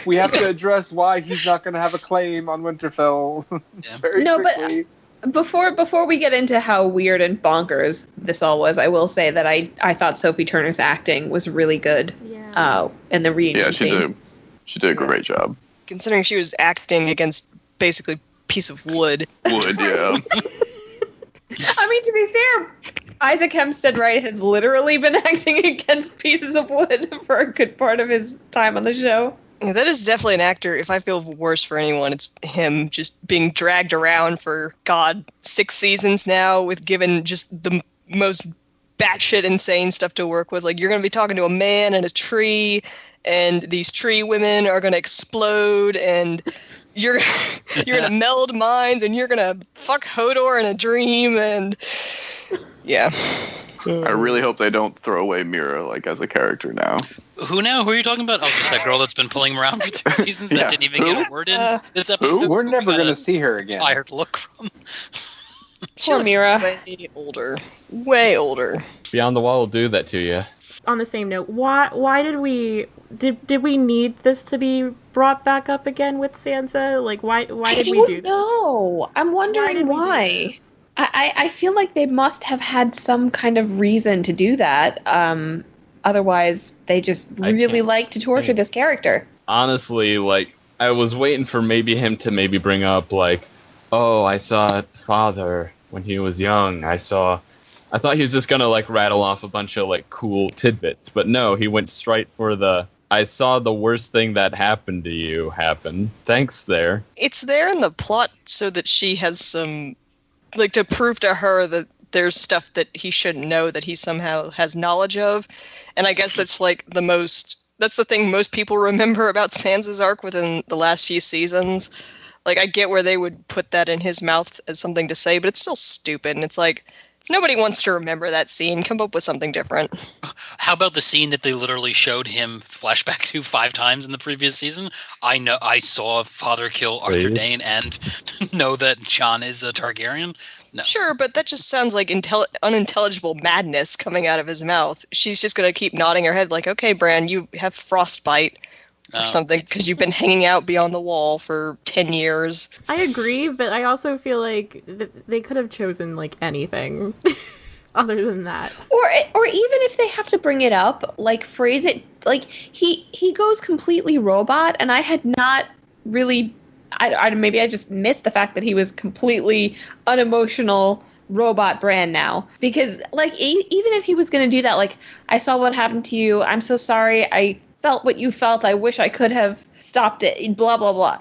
we have to address why he's not going to have a claim on Winterfell. Yeah. Very quickly. Before we get into how weird and bonkers this all was, I will say that I thought Sophie Turner's acting was really good. Yeah. In the reunion Yeah, scene. she did a great job. Considering she was acting against basically a piece of wood. Would, yeah. I mean, to be fair, Isaac Hempstead Wright has literally been acting against pieces of wood for a good part of his time on the show. Yeah, that is definitely an actor. If I feel worse for anyone, it's him just being dragged around for, 6 seasons now with given just the most batshit insane stuff to work with. Like, you're going to be talking to a man and a tree, and these tree women are going to explode, and you're going to meld minds, and you're going to fuck Hodor in a dream, and yeah. I really hope they don't throw away Mira as a character now. Who now? Who are you talking about? Oh, just that girl that's been pulling around for 2 seasons that didn't even get a word in this episode. We're never going to see her again. Tired look from. She Poor looks Mira. way older. Way older. Beyond the Wall will do that to you. On the same note, why did we need this to be brought back up again with Sansa? Like, why did we do this? No, I'm wondering why. I feel like they must have had some kind of reason to do that. Otherwise, they just really like to torture this character. Honestly, I was waiting for him to bring up, oh, I saw father when he was young. I thought he was just gonna, rattle off a bunch of, cool tidbits. But no, he went straight for I saw the worst thing that happened to you happen. Thanks there. It's there in the plot so that she has some, to prove to her that there's stuff that he shouldn't know that he somehow has knowledge of. And I guess that's that's the thing most people remember about Sansa's arc within the last few seasons. I get where they would put that in his mouth as something to say, but it's still stupid. And it's nobody wants to remember that scene. Come up with something different. How about the scene that they literally showed him flashback to 5 times in the previous season? I saw father kill Arthur Dayne and know that Jon is a Targaryen. No. Sure, but that just sounds like unintelligible madness coming out of his mouth. She's just going to keep nodding her head okay, Bran, you have frostbite or something because you've been hanging out beyond the wall for 10 years. I agree, but I also feel like they could have chosen anything other than that. Or even if they have to bring it up, phrase it he goes completely robot, and I had not really. Maybe I just missed the fact that he was completely unemotional robot Bran now. Because, even if he was going to do that, I saw what happened to you, I'm so sorry, I felt what you felt, I wish I could have stopped it, blah, blah, blah,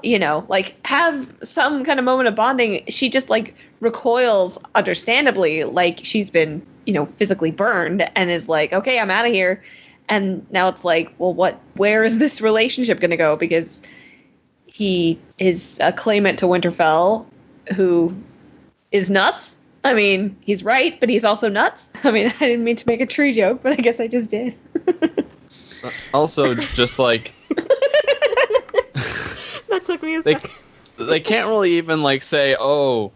have some kind of moment of bonding. She just, recoils, understandably, she's been, physically burned, and is okay, I'm out of here. And now it's well, where is this relationship going to go? Because he is a claimant to Winterfell who is nuts. I mean, he's right, but he's also nuts. I mean, I didn't mean to make a tree joke, but I guess I just did. Also, just That took me a second. They can't really even say, oh,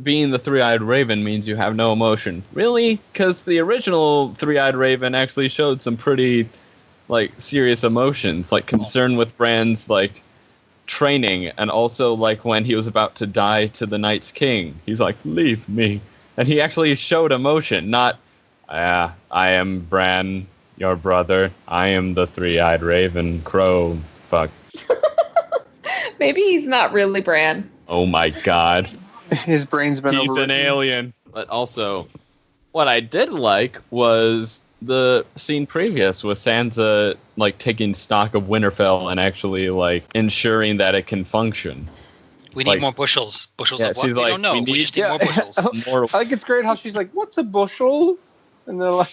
being the three-eyed raven means you have no emotion. Really? Because the original three-eyed raven actually showed some pretty serious emotions, concern with Bran's training, and also when he was about to die to the Night's King, he's leave me, and he actually showed emotion, not I am Bran, your brother, I am the three-eyed raven crow, fuck. Maybe he's not really Bran. Oh my god. His brain's been he's an alien. But also, what I did was the scene previous with Sansa taking stock of Winterfell and actually ensuring that it can function. We need more bushels. Bushels of what? She's We don't know. We just need more bushels. More. I think it's great how she's what's a bushel? And they're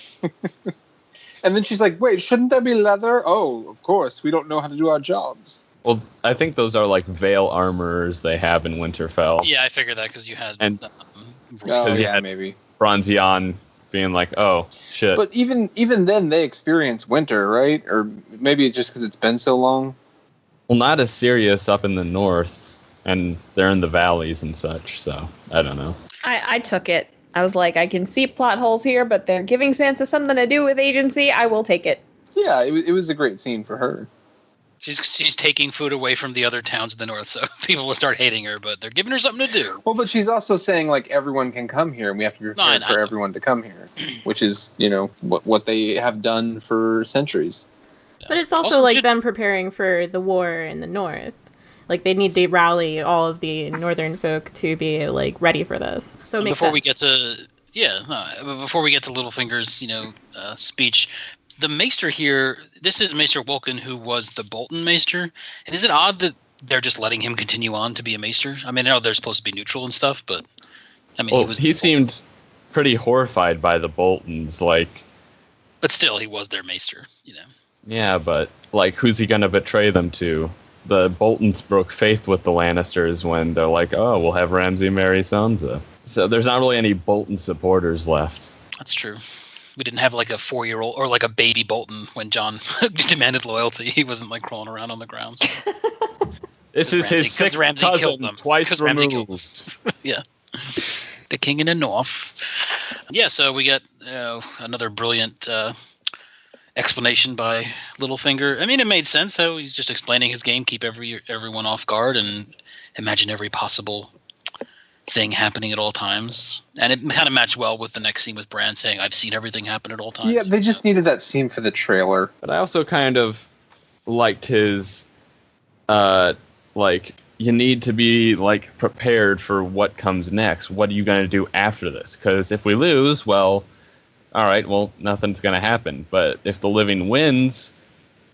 and then she's wait, shouldn't there be leather? Oh, of course. We don't know how to do our jobs. Well, I think those are veil armorers they have in Winterfell. Yeah, I figured that because you had. And maybe Bronzion being oh shit. But even then, they experience winter, right? Or maybe it's just because it's been so long. Well, not as serious up in the north, and they're in the valleys and such. So I don't know. I took it. I was I can see plot holes here, but they're giving Sansa something to do with agency. I will take it. Yeah, it was a great scene for her. She's taking food away from the other towns in the north, so people will start hating her. But they're giving her something to do. Well, but she's also saying like everyone can come here, and we have to be prepared for everyone to come here, which is what they have done for centuries. But it's also like them preparing for the war in the north. Like they need to rally all of the northern folk to be like ready for this. So it makes sense. Before we get to Littlefinger's speech. The Maester here, this is Maester Wolken, who was the Bolton Maester. And is it odd that they're just letting him continue on to be a Maester? I mean, I know they're supposed to be neutral and stuff, but I mean, he seemed pretty horrified by the Boltons, like. But still, he was their Maester, Yeah, but like, who's he gonna betray them to? The Boltons broke faith with the Lannisters when they're like, "Oh, we'll have Ramsay marry Sansa." So there's not really any Bolton supporters left. That's true. We didn't have like a 4-year-old or like a baby Bolton when Jon demanded loyalty. He wasn't like crawling around on the ground. So. This is his sixth cousin, twice removed. Yeah. The king in the north. Yeah, so we get another brilliant explanation by Littlefinger. I mean, it made sense. So he's just explaining his game, keep everyone off guard, and imagine every possible thing happening at all times. And it kind of matched well with the next scene with Bran saying, I've seen everything happen at all times. Yeah, they just needed that scene for the trailer. But I also kind of liked his, you need to be, like, prepared for what comes next. What are you going to do after this? Because if we lose, well, all right, well, nothing's going to happen. But if the living wins,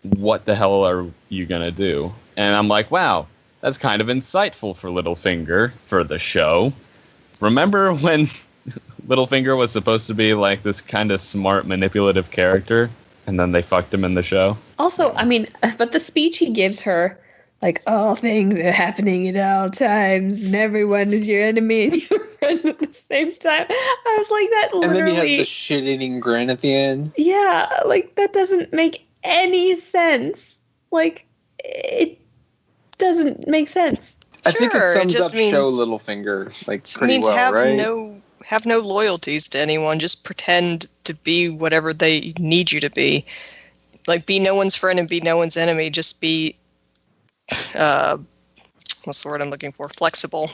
what the hell are you going to do? And I'm like, wow. That's kind of insightful for Littlefinger for the show. Remember when Littlefinger was supposed to be like this kind of smart, manipulative character, and then they fucked him in the show? Also, I mean, but the speech he gives her, like, all things are happening at all times, and everyone is your enemy and your friend at the same time. I was like, that literally... And then he has the shit-eating grin at the end. Yeah, like, that doesn't make any sense. Like, it doesn't make sense. I think it sums up show Littlefinger like pretty well, right? Have no loyalties to anyone. Just pretend to be whatever they need you to be. Like, be no one's friend and be no one's enemy. Just be, what's the word I'm looking for? Flexible.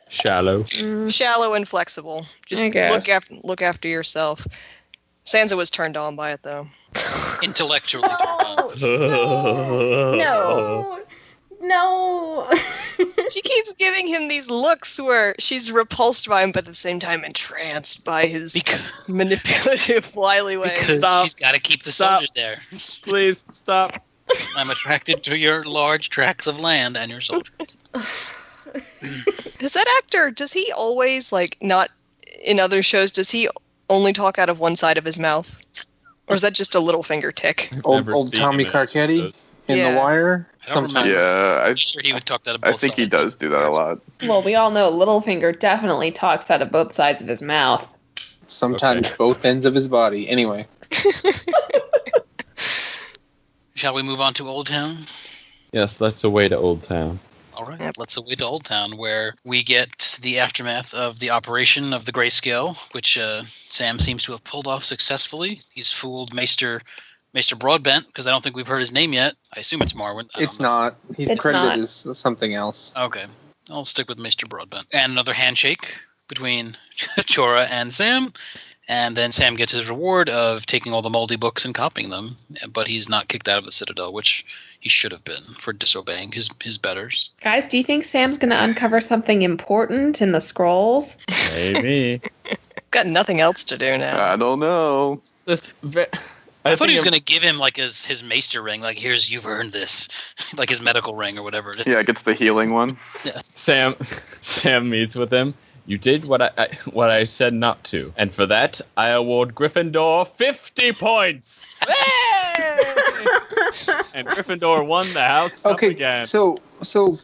Shallow. Shallow and flexible. Just look after yourself. Sansa was turned on by it, though. Intellectually turned on. No. She keeps giving him these looks where she's repulsed by him, but at the same time entranced by his manipulative, wily ways. Because she's got to keep the soldiers there. Please, stop. I'm attracted to your large tracts of land and your soldiers. Does that actor, does he always, like, not in other shows, does he only talk out of one side of his mouth? Or is that just a Littlefinger tick? Old Tommy Carcetti in The Wire? Sometimes. Yeah, I'm sure he would talk that. I think he does do that a lot. Well, we all know Littlefinger definitely talks out of both sides of his mouth. Sometimes both ends of his body. Anyway. Shall we move on to Old Town? Yes, let's away to Old Town. All right, let's away to Old Town, where we get the aftermath of the operation of the Grayscale, which Sam seems to have pulled off successfully. He's fooled Maester Broadbent, because I don't think we've heard his name yet. I assume it's Marwyn. It's not. He's credited as something else. Okay, I'll stick with Maester Broadbent. And another handshake between Jorah and Sam. And then Sam gets his reward of taking all the moldy books and copying them, but he's not kicked out of the Citadel, which he should have been for disobeying his betters. Guys, do you think Sam's going to uncover something important in the scrolls? Maybe. Got nothing else to do now. I don't know. I thought he was going to give him like his maester ring, like, you've earned this, like his medical ring or whatever it is. Yeah, it gets the healing one. Yeah. Sam meets with him. You did what I said not to, and for that I award Gryffindor 50 points. And Gryffindor won the house up again. So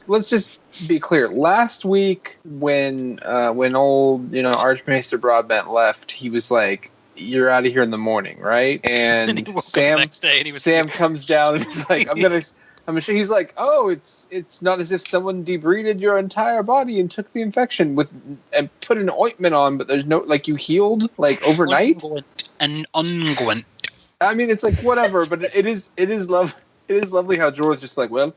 let's just be clear. Last week, when old Archmaester Broadbent left, he was like, "You're out of here in the morning, right?" And Sam comes down and he's like, I'm sure he's like, "Oh, it's not as if someone debrided your entire body and took the infection and put an ointment on, but there's no, like, you healed like overnight." An unguent. I mean, it's like whatever, but it is love. It is lovely how Jorah's just like, well,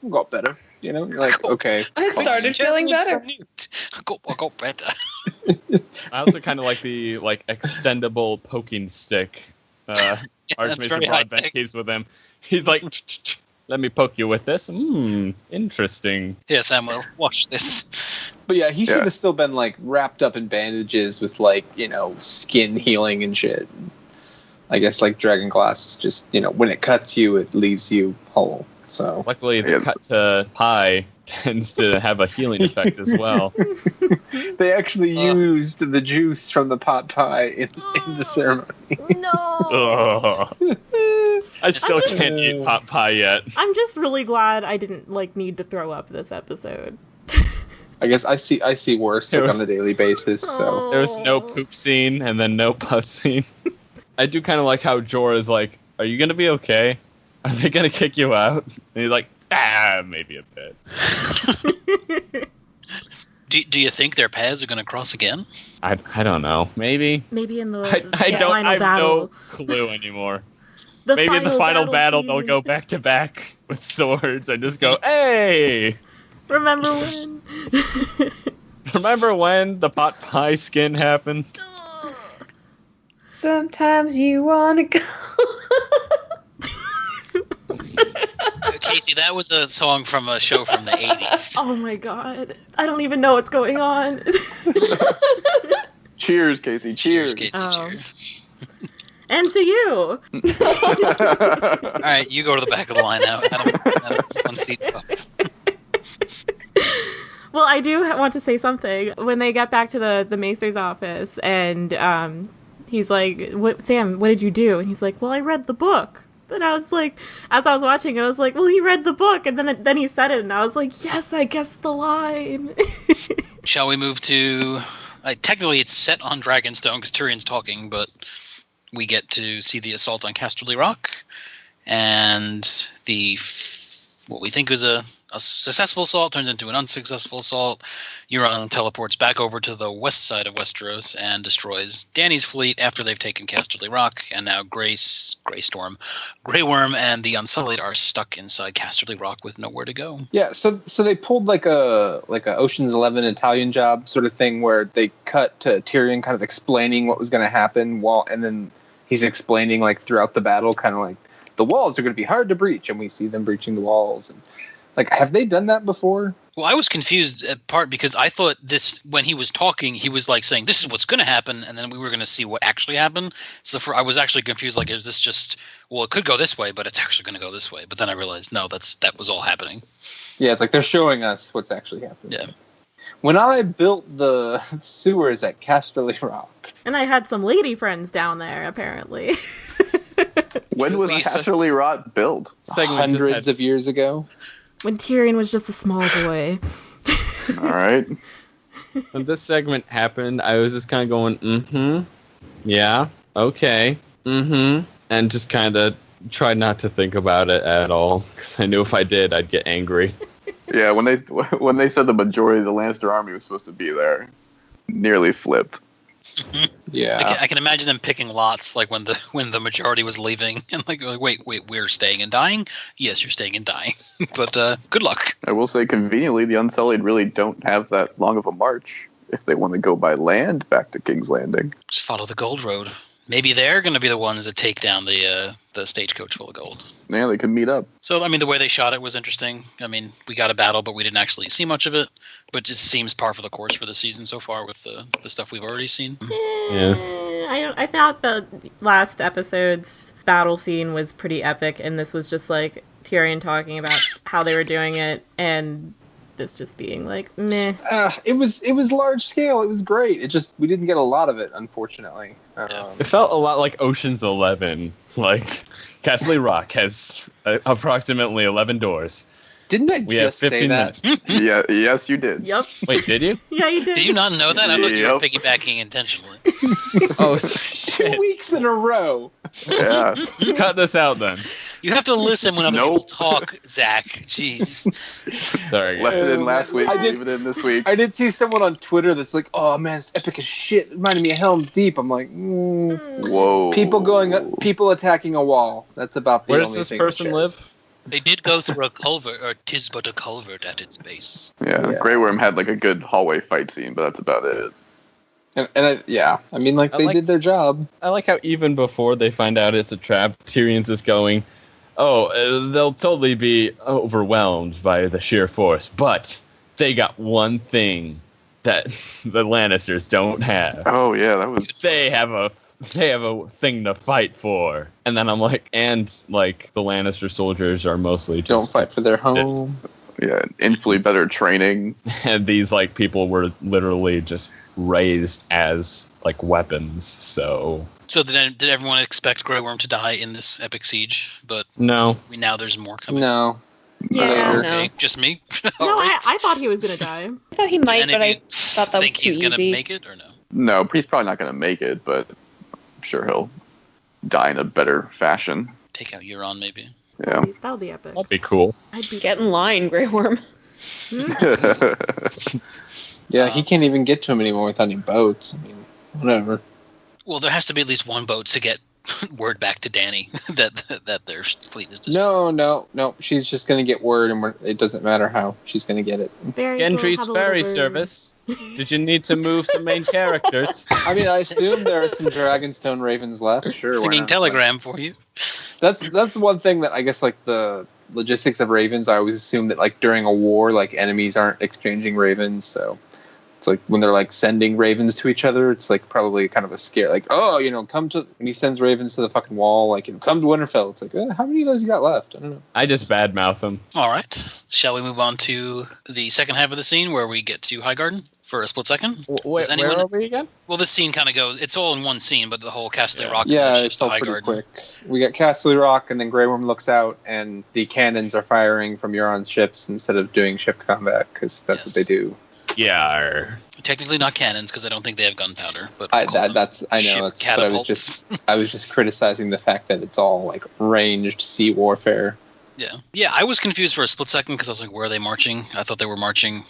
got better. You know, you're like, okay. I started feeling better. I got better. I also kind of like the extendable poking stick. Archmaester Broadbent keeps with him. He's like, let me poke you with this. Interesting. Yeah, Samuel, watch this. But yeah, he should have still been like wrapped up in bandages with skin healing and shit. I guess like dragon glass, just when it cuts you, it leaves you whole. So luckily, the cut to pie tends to have a healing effect as well. They actually used the juice from the pot pie in the ceremony. No. I still can't eat pot pie yet. I'm just really glad I didn't need to throw up this episode. I guess I see worse on a daily basis. So there was no poop scene and then no pus scene. I do kind of like how Jorah's like, "Are you gonna be okay? Are they gonna kick you out?" And he's like, maybe a bit. Do you think their paths are going to cross again? I don't know. Maybe. Maybe in the I have battle. no clue anymore. Maybe in the final battle they'll go back to back with swords and just go, "Hey! Remember when?" Remember when the pot pie skin happened? Sometimes you wanna go. Casey, that was a song from a show from the 80s. Oh my god. I don't even know what's going on. Cheers, Casey. Cheers. Casey, cheers. And to you. All right, you go to the back of the line now. Adam, fun seat. Well, I do want to say something. When they get back to the Maester's office and he's like, Sam, what did you do? And he's like, well, I read the book. And I was like, as I was watching, I was like, well, he read the book. And then he said it, and I was like, yes, I guessed the line. Shall we move to... technically, it's set on Dragonstone because Tyrion's talking, but we get to see the assault on Casterly Rock. And what we think was a successful assault turns into an unsuccessful assault. Euron teleports back over to the west side of Westeros and destroys Dany's fleet after they've taken Casterly Rock, and now Grey Worm, and the Unsullied are stuck inside Casterly Rock with nowhere to go. Yeah, so they pulled like a Ocean's 11 Italian Job sort of thing where they cut to Tyrion kind of explaining what was going to happen and then he's explaining like throughout the battle kind of like the walls are going to be hard to breach, and we see them breaching the walls. And like, have they done that before? Well, I was confused at part because I thought when he was talking, he was like saying, this is what's going to happen, and then we were going to see what actually happened. So I was actually confused, like, is this just, well, it could go this way, but it's actually going to go this way. But then I realized, no, that was all happening. Yeah, it's like they're showing us what's actually happening. Yeah. When I built the sewers at Casterly Rock. And I had some lady friends down there, apparently. When was Casterly Rock built? Hundreds of years ago. When Tyrion was just a small boy. All right. When this segment happened, I was just kind of going, yeah, okay, and just kind of tried not to think about it at all, because I knew if I did, I'd get angry. Yeah, when they said the majority of the Lannister army was supposed to be there, nearly flipped. Yeah, I can imagine them picking lots, like when the majority was leaving, and like wait, we're staying and dying. Yes, you're staying and dying, but good luck. I will say, conveniently, the Unsullied really don't have that long of a march if they want to go by land back to King's Landing. Just follow the Gold Road. Maybe they're going to be the ones that take down the stagecoach full of gold. Yeah, they could meet up. So, I mean, the way they shot it was interesting. I mean, we got a battle, but we didn't actually see much of it. But it just seems par for the course for the season so far with the stuff we've already seen. Yeah. I thought the last episode's battle scene was pretty epic, and this was just like Tyrion talking about how they were doing it, and this just being like, meh. It was large scale. It was great. It just, we didn't get a lot of it, unfortunately. It felt a lot like Ocean's 11. Like, Casterly Rock has approximately 11 doors. Didn't I just say that? Yeah, yes, you did. Yep. Wait, did you? Yeah, you did. Did you not know that? I thought you were Yep. piggybacking intentionally. Oh, 2 shit. weeks in a row. Yeah. Cut this out then. You have to listen when other people Nope. talk, Zach. Jeez. Sorry, Left guys. it in last week, I did- leave it in this week. I did see someone on Twitter that's like, "Oh man, it's epic as shit." It reminded me of Helm's Deep. I'm like, Whoa. people attacking a wall. That's about the Where does only this thing that person shares. live? They did go through a culvert, or 'tis but a culvert at its base. Yeah, Grey Worm had like a good hallway fight scene, but that's about it. I mean, like, they did their job. I like how even before they find out it's a trap, Tyrion's just going, they'll totally be overwhelmed by the sheer force, but they got one thing that the Lannisters don't have. Oh yeah, that was. They have a thing to fight for. And then I'm like, and like the Lannister soldiers are mostly just don't fight for their home. Yeah, infinitely better training. And these like people were literally just raised as like weapons. So did everyone expect Grey Worm to die in this epic siege? But no. Now there's more coming. No. Yeah, Okay, just me. No, Right. I thought he was gonna die. I thought he might, Any but of I you thought that was think too he's easy. gonna make it or no? No, he's probably not going to make it, but I'm sure he'll die in a better fashion. Take out Euron, maybe. Yeah. That'll be epic. That'd be cool. I'd be Get in line, Grey Worm. Yeah, he can't even get to him anymore without any boats. I mean, whatever. Well, there has to be at least one boat to get word back to Dany that their fleet is destroyed. No. She's just going to get word, and it doesn't matter how. She's going to get it. Gendry's ferry service. Did you need to move some main characters? I mean, I assume there are some Dragonstone ravens left. Sure, why Singing not? telegram for you. That's one thing that I guess, like, the logistics of ravens, I always assume that, like, during a war, like, enemies aren't exchanging ravens, so it's like when they're like sending ravens to each other, it's like probably kind of a scare, like, come to, when he sends ravens to the fucking wall, like, come to Winterfell. It's like, how many of those you got left? I don't know. I just badmouth them. All right. Shall we move on to the second half of the scene where we get to Highgarden for a split second? Wait, where are we again? Well, this scene kind of goes, it's all in one scene, but the whole Castle Rock Yeah, shifts it's to all pretty Highgarden. quick. We got Castle Rock, and then Grey Worm looks out, and the cannons are firing from Euron's ships instead of doing ship combat, because that's what they do. Yeah. Technically not cannons, because I don't think they have gunpowder. But I know that's. But catapults. I was just criticizing the fact that it's all like ranged sea warfare. Yeah. I was confused for a split second because I was like, where are they marching? I thought they were marching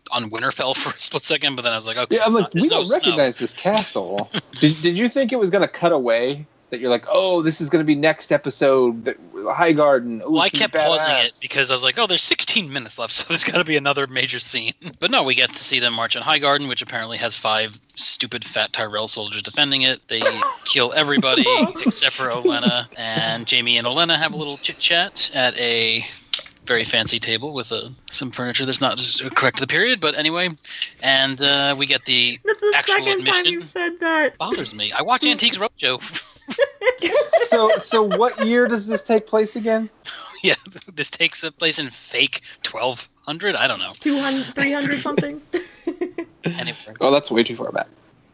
on Winterfell for a split second, but then I was like, okay. Yeah, I'm like, we don't snow. recognize this castle. did you think it was going to cut away? That you're like, oh, this is going to be next episode, Highgarden. Well, I kept pausing it because I was like, oh, there's 16 minutes left, so there's got to be another major scene. But no, we get to see them march on Highgarden, which apparently has 5 stupid fat Tyrell soldiers defending it. They kill everybody except for Olenna, and Jaime and Olenna have a little chit-chat at a very fancy table with some furniture that's not correct to the period, but anyway. And we get the actual admission. Time you said that. Bothers me. I watch Antiques Roadshow. So what year does this take place again? Yeah, this takes place in fake 1200. I don't know. 200, 300 something. Anyway. Oh, that's way too far back.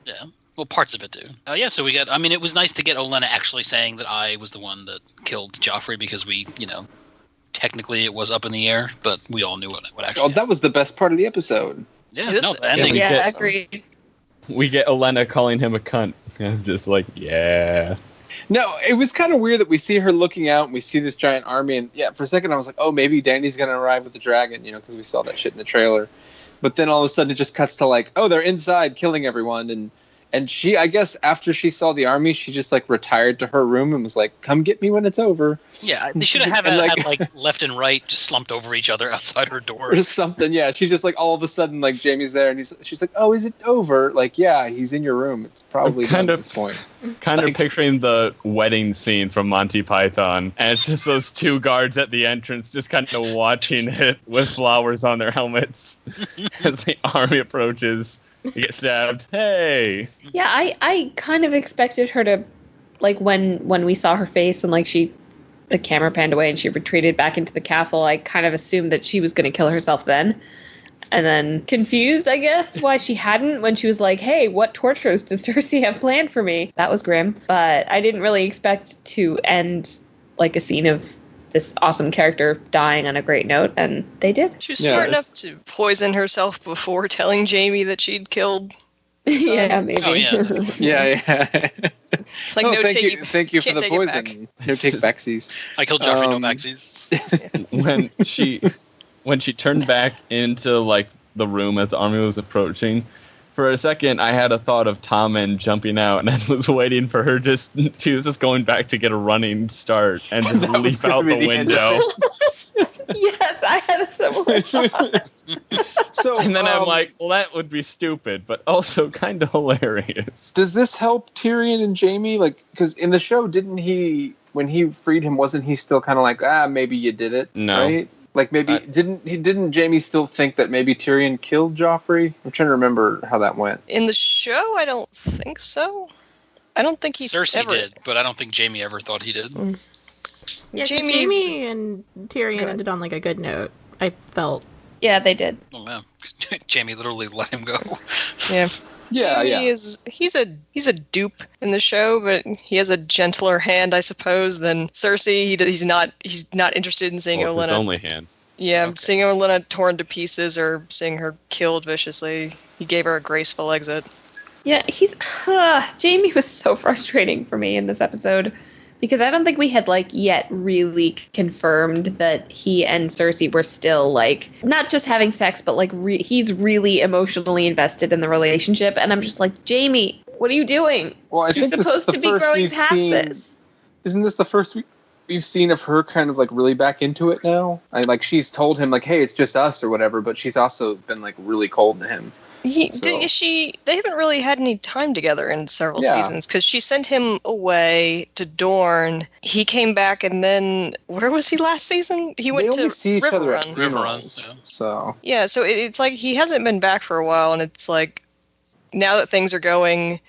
Yeah. Well, parts of it do. Yeah, so we got. I mean, it was nice to get Olenna actually saying that I was the one that killed Joffrey because we, technically it was up in the air, but we all knew what actually. Oh, that was the best part of the episode. Yeah, This- the ending. Yeah, agreed. We get Olenna calling him a cunt. I'm just like, yeah. No, it was kind of weird that we see her looking out and we see this giant army, and yeah, for a second I was like, oh, maybe Dany's gonna arrive with the dragon, because we saw that shit in the trailer. But then all of a sudden it just cuts to like, oh, they're inside killing everyone, and she, I guess after she saw the army, she just like retired to her room and was like, come get me when it's over. Yeah, they should have And, had like left and right just slumped over each other outside her door. Or something, yeah. She just like all of a sudden like Jaime's there and she's like, oh, is it over? Like, yeah, he's in your room. It's probably done at this point. Kind of picturing the wedding scene from Monty Python, and it's just those 2 guards at the entrance just kind of watching it with flowers on their helmets as the army approaches. You get stabbed. Hey. Yeah, I kind of expected her to, like, when we saw her face and like the camera panned away and she retreated back into the castle, I kind of assumed that she was going to kill herself then. And then confused, I guess, why she hadn't when she was like, hey, what tortures does Cersei have planned for me? That was grim. But I didn't really expect to end like a scene of this awesome character dying on a great note, and they did. She was smart enough to poison herself before telling Jaime that she'd killed. Yeah, maybe. Oh, yeah. Yeah. Like, no thank take, you, thank you for can't the take it back. poison. No take backsies. I killed Joffrey, no backsies. when she turned back into like the room as the army was approaching, for a second I had a thought of Tommen jumping out, and I was waiting for her she was just going back to get a running start and just leap out the window. Yes, I had a similar thought. So, And then I'm like, well, that would be stupid, but also kind of hilarious. does this help Tyrion and Jaime? Like, because in the show, didn't he, when he freed him, wasn't he still kind of like, maybe you did it? No. Right? Like, maybe, didn't Jaime still think that maybe Tyrion killed Joffrey? I'm trying to remember how that went. In the show, I don't think so. I don't think he Cersei ever did, but I don't think Jaime ever thought he did. Yeah, Jaime's- Jaime and Tyrion ended on like a good note. I felt. Yeah, they did. Oh man, Jaime literally let him go. Yeah. Yeah, Jaime yeah. he's a dupe in the show, but he has a gentler hand, I suppose, than Cersei. He's not interested in seeing Well, it's his Olenna. only hand. Yeah, Okay. seeing Olenna torn to pieces or seeing her killed viciously. He gave her a graceful exit. Yeah, Jaime was so frustrating for me in this episode because I don't think we had like yet really confirmed that he and Cersei were still like not just having sex, but like he's really emotionally invested in the relationship, and I'm just like, Jaime, what are you doing? Well, I You're think this is supposed the to be first growing we've past seen. this. Isn't this the first we've seen of her kind of like really back into it now? Like she's told him like, hey, it's just us or whatever, but she's also been like really cold to him. They haven't really had any time together in several seasons because she sent him away to Dorne. He came back, and then where was he last season? He went They only to see each other at Riverrun. funerals, Riverrun, yeah. So Yeah, so it's like he hasn't been back for a while, and it's like now that things are going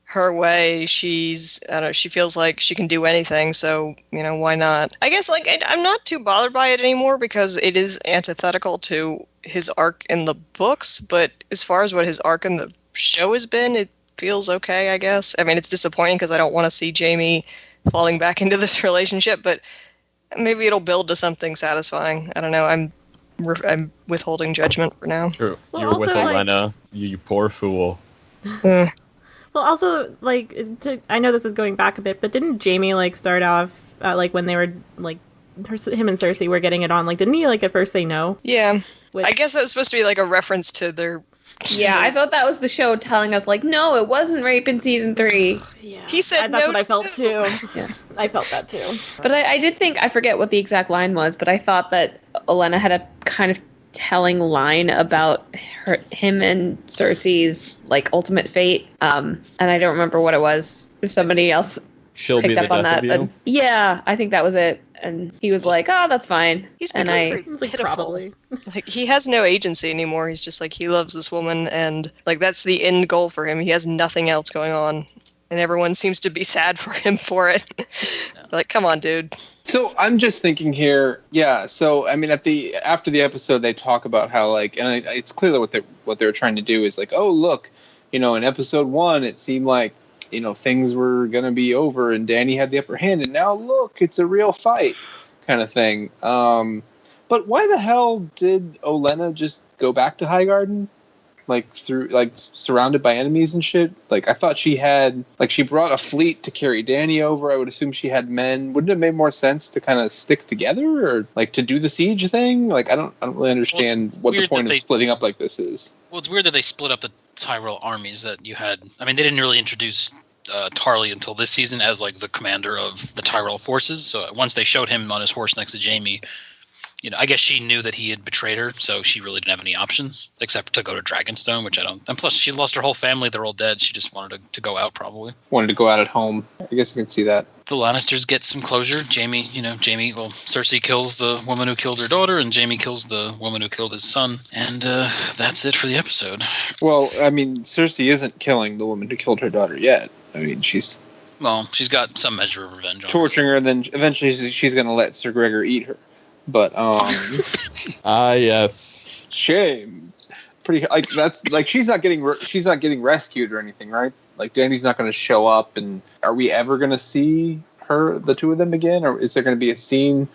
her way, she feels like she can do anything, so, why not? I guess, like, I'm not too bothered by it anymore because it is antithetical to his arc in the books, but as far as what his arc in the show has been, it feels okay, I guess. I mean, it's disappointing because I don't want to see Jaime falling back into this relationship, but maybe it'll build to something satisfying. I don't know, I'm withholding judgment for now. You're Well, with also, like- Olenna, you poor fool. Well, also, like, I know this is going back a bit, but didn't Jaime, like, start off, like, when they were, like, him and Cersei were getting it on, like, didn't he, like, at first say no? Yeah, Which- I guess that was supposed to be like a reference to their. Yeah, I thought that was the show telling us like, no, it wasn't rape in season 3. Yeah. He said That's no what I felt, too. too. Yeah. I felt that, too. But I did think, I forget what the exact line was, but I thought that Olenna had a kind of telling line about him and Cersei's like ultimate fate. And I don't remember what it was. If somebody else She'll be picked the up on death that, of you. then yeah, I think that was it. And he was like, "Oh, that's fine." He's And become I- very It's like, pitiful. probably. Like he has no agency anymore. He's just like he loves this woman, and like that's the end goal for him. He has nothing else going on, and everyone seems to be sad for him for it. Like, come on, dude. So I'm just thinking here, yeah. So I mean, after the episode, they talk about how like, and it's clear that what they were trying to do is like, oh look, in episode 1, it seemed like things were gonna be over and Dany had the upper hand, and now look, it's a real fight, kind of thing. But why the hell did Olenna just go back to Highgarden? Like surrounded by enemies and shit. Like I thought she brought a fleet to carry Dany over. I would assume she had men. Wouldn't it have made more sense to kind of stick together or like to do the siege thing? Like I don't really understand what the weird point that of they- splitting up like this is. Well, it's weird that they split up the Tyrell armies that you had. I mean, they didn't really introduce Tarly until this season as like the commander of the Tyrell forces. So once they showed him on his horse next to Jaime, I guess she knew that he had betrayed her, so she really didn't have any options except to go to Dragonstone, which I don't. And plus, she lost her whole family; they're all dead. She just wanted to go out, probably. Wanted to go out at home. I guess I can see that. The Lannisters get some closure. Jaime, Cersei kills the woman who killed her daughter, and Jaime kills the woman who killed his son. And that's it for the episode. Well, I mean, Cersei isn't killing the woman who killed her daughter yet. I mean, she's She's got some measure of revenge on her. torturing her, and then eventually she's going to let Sir Gregor eat her. But Yes. shame. Pretty like that's like she's not getting rescued or anything, right? Like Dany's not going to show up, and are we ever going to see the two of them again, or is there going to be a scene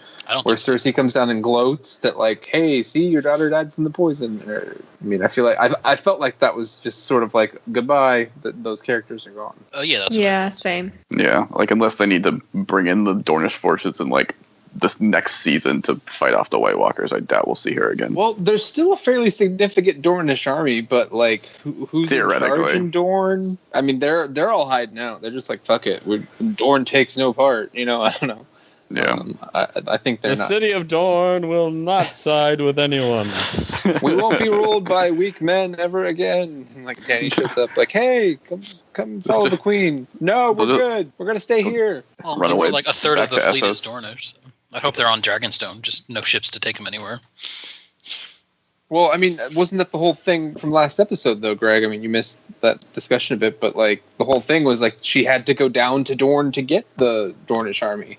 where Cersei comes down and gloats that like, hey, see, your daughter died from the poison? Or, I mean, I feel like I felt like that was just sort of like goodbye. That those characters are gone. Yeah, that's Yeah, same. Yeah, like unless they need to bring in the Dornish forces and like this next season to fight off the White Walkers, I doubt we'll see her again. Well, there's still a fairly significant Dornish army, but like, who's in charge in Dorne? I mean, they're all hiding out. They're just like, fuck it, Dorne takes no part. I don't know. Yeah. I think they're The not. city of Dorne will not side with anyone. We won't be ruled by weak men ever again. And, like Danny shows up, like, hey, come follow the queen. No, we're good. We're gonna stay here. Well, Run they were away like a third of back the to fleet is Essos. Dornish. So I hope they're on Dragonstone. Just no ships to take them anywhere. Well, I mean, wasn't that the whole thing from last episode, though, Greg? I mean, you missed that discussion a bit, but like the whole thing was like she had to go down to Dorne to get the Dornish army.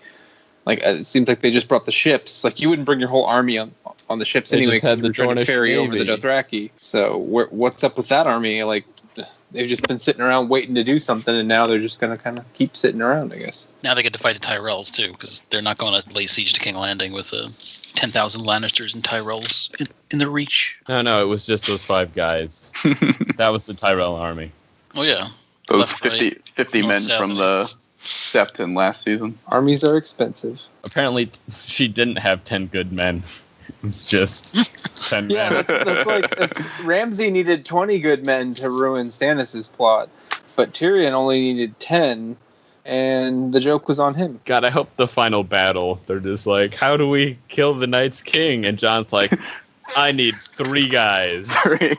Like it seems like they just brought the ships. Like you wouldn't bring your whole army on the ships They anyway just had because we're the trying to Dornish ferry over the Navy. Dothraki. So what's up with that army? Like they've just been sitting around waiting to do something, and now they're just gonna kind of keep sitting around, I guess. Now they get to fight the Tyrells too, because they're not going to lay siege to King Landing with 10,000 Lannisters and Tyrells in their reach. No, it was just those 5 guys. That was the Tyrell army. Oh yeah, Those Left, 50 north, men south, from and the Septon last season. Armies are expensive. Apparently, she didn't have 10 good men. It's just 10 Yeah, men. that's like Ramsay needed 20 good men to ruin Stannis' plot, but Tyrion only needed 10, and the joke was on him. God, I hope the final battle, they're just like, how do we kill the Night's King? And Jon's like, I need 3 guys. Sorry.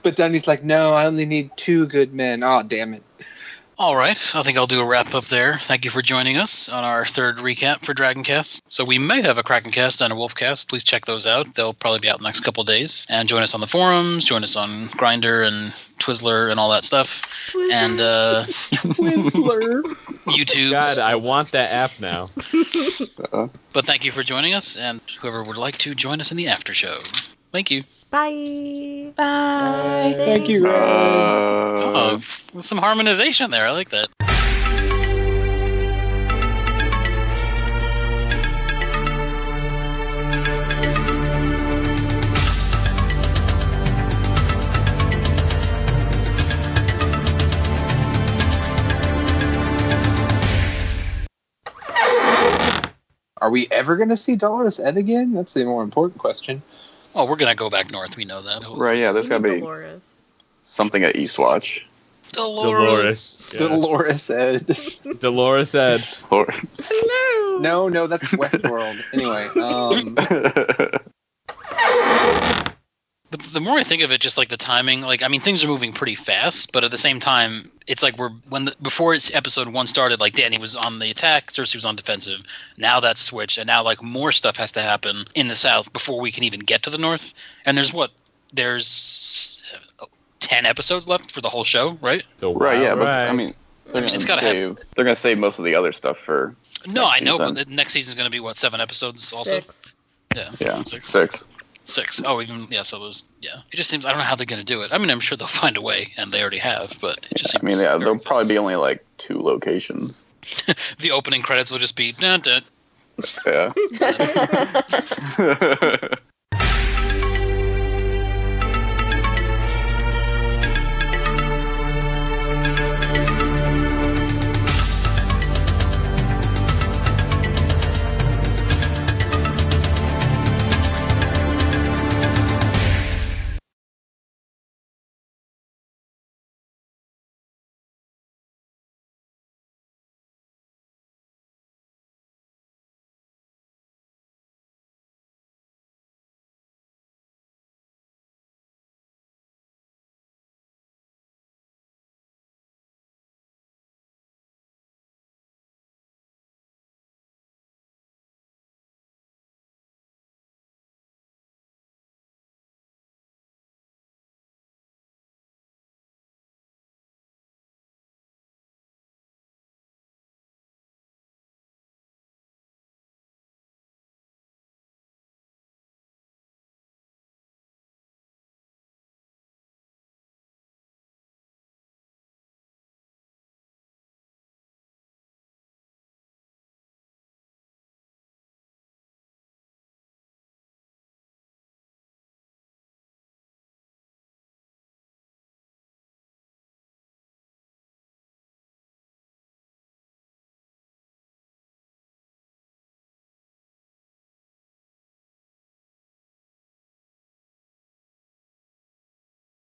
But Danny's like, no, I only need 2 good men. Oh, damn it. All right, I think I'll do a wrap up there. Thank you for joining us on our third recap for DragonCast. So we may have a Krakencast and a Wolfcast. Please check those out. They'll probably be out in the next couple of days. And join us on the forums, join us on Grindr and Twizzler and all that stuff. And Whistler. YouTube. God, I want that app now. But thank you for joining us, and whoever would like to join us in the after show. Thank you. Bye. Bye. Thank you, Greg. Oh, some harmonization there. I like that. Are we ever going to see Dolores Ed again? That's the more important question. Oh, we're going to go back north. We know that. Right, yeah, there's got to be Dolores. something at Eastwatch. Dolores. Yes. Dolores Ed. Dolores Ed. No, that's Westworld. Anyway, But the more I think of it, just like the timing, like I mean, things are moving pretty fast, but at the same time, it's like before episode 1 started, like Danny was on the attack, Cersei was on defensive. Now that's switched, and now like more stuff has to happen in the south before we can even get to the north. And there's 10 episodes left for the whole show, right? Right, yeah, but I mean, they're it's going gotta to save most of the other stuff for. No, I know, season. but the next season's going to be what, 7 episodes also? 6. Yeah, 6. 6. Oh, even so there's It just seems I don't know how they're going to do it. I mean, I'm sure they'll find a way, and they already have. But it just seems. There'll very probably be fast. only like 2 locations. The opening credits will just be. Dun, dun. Yeah.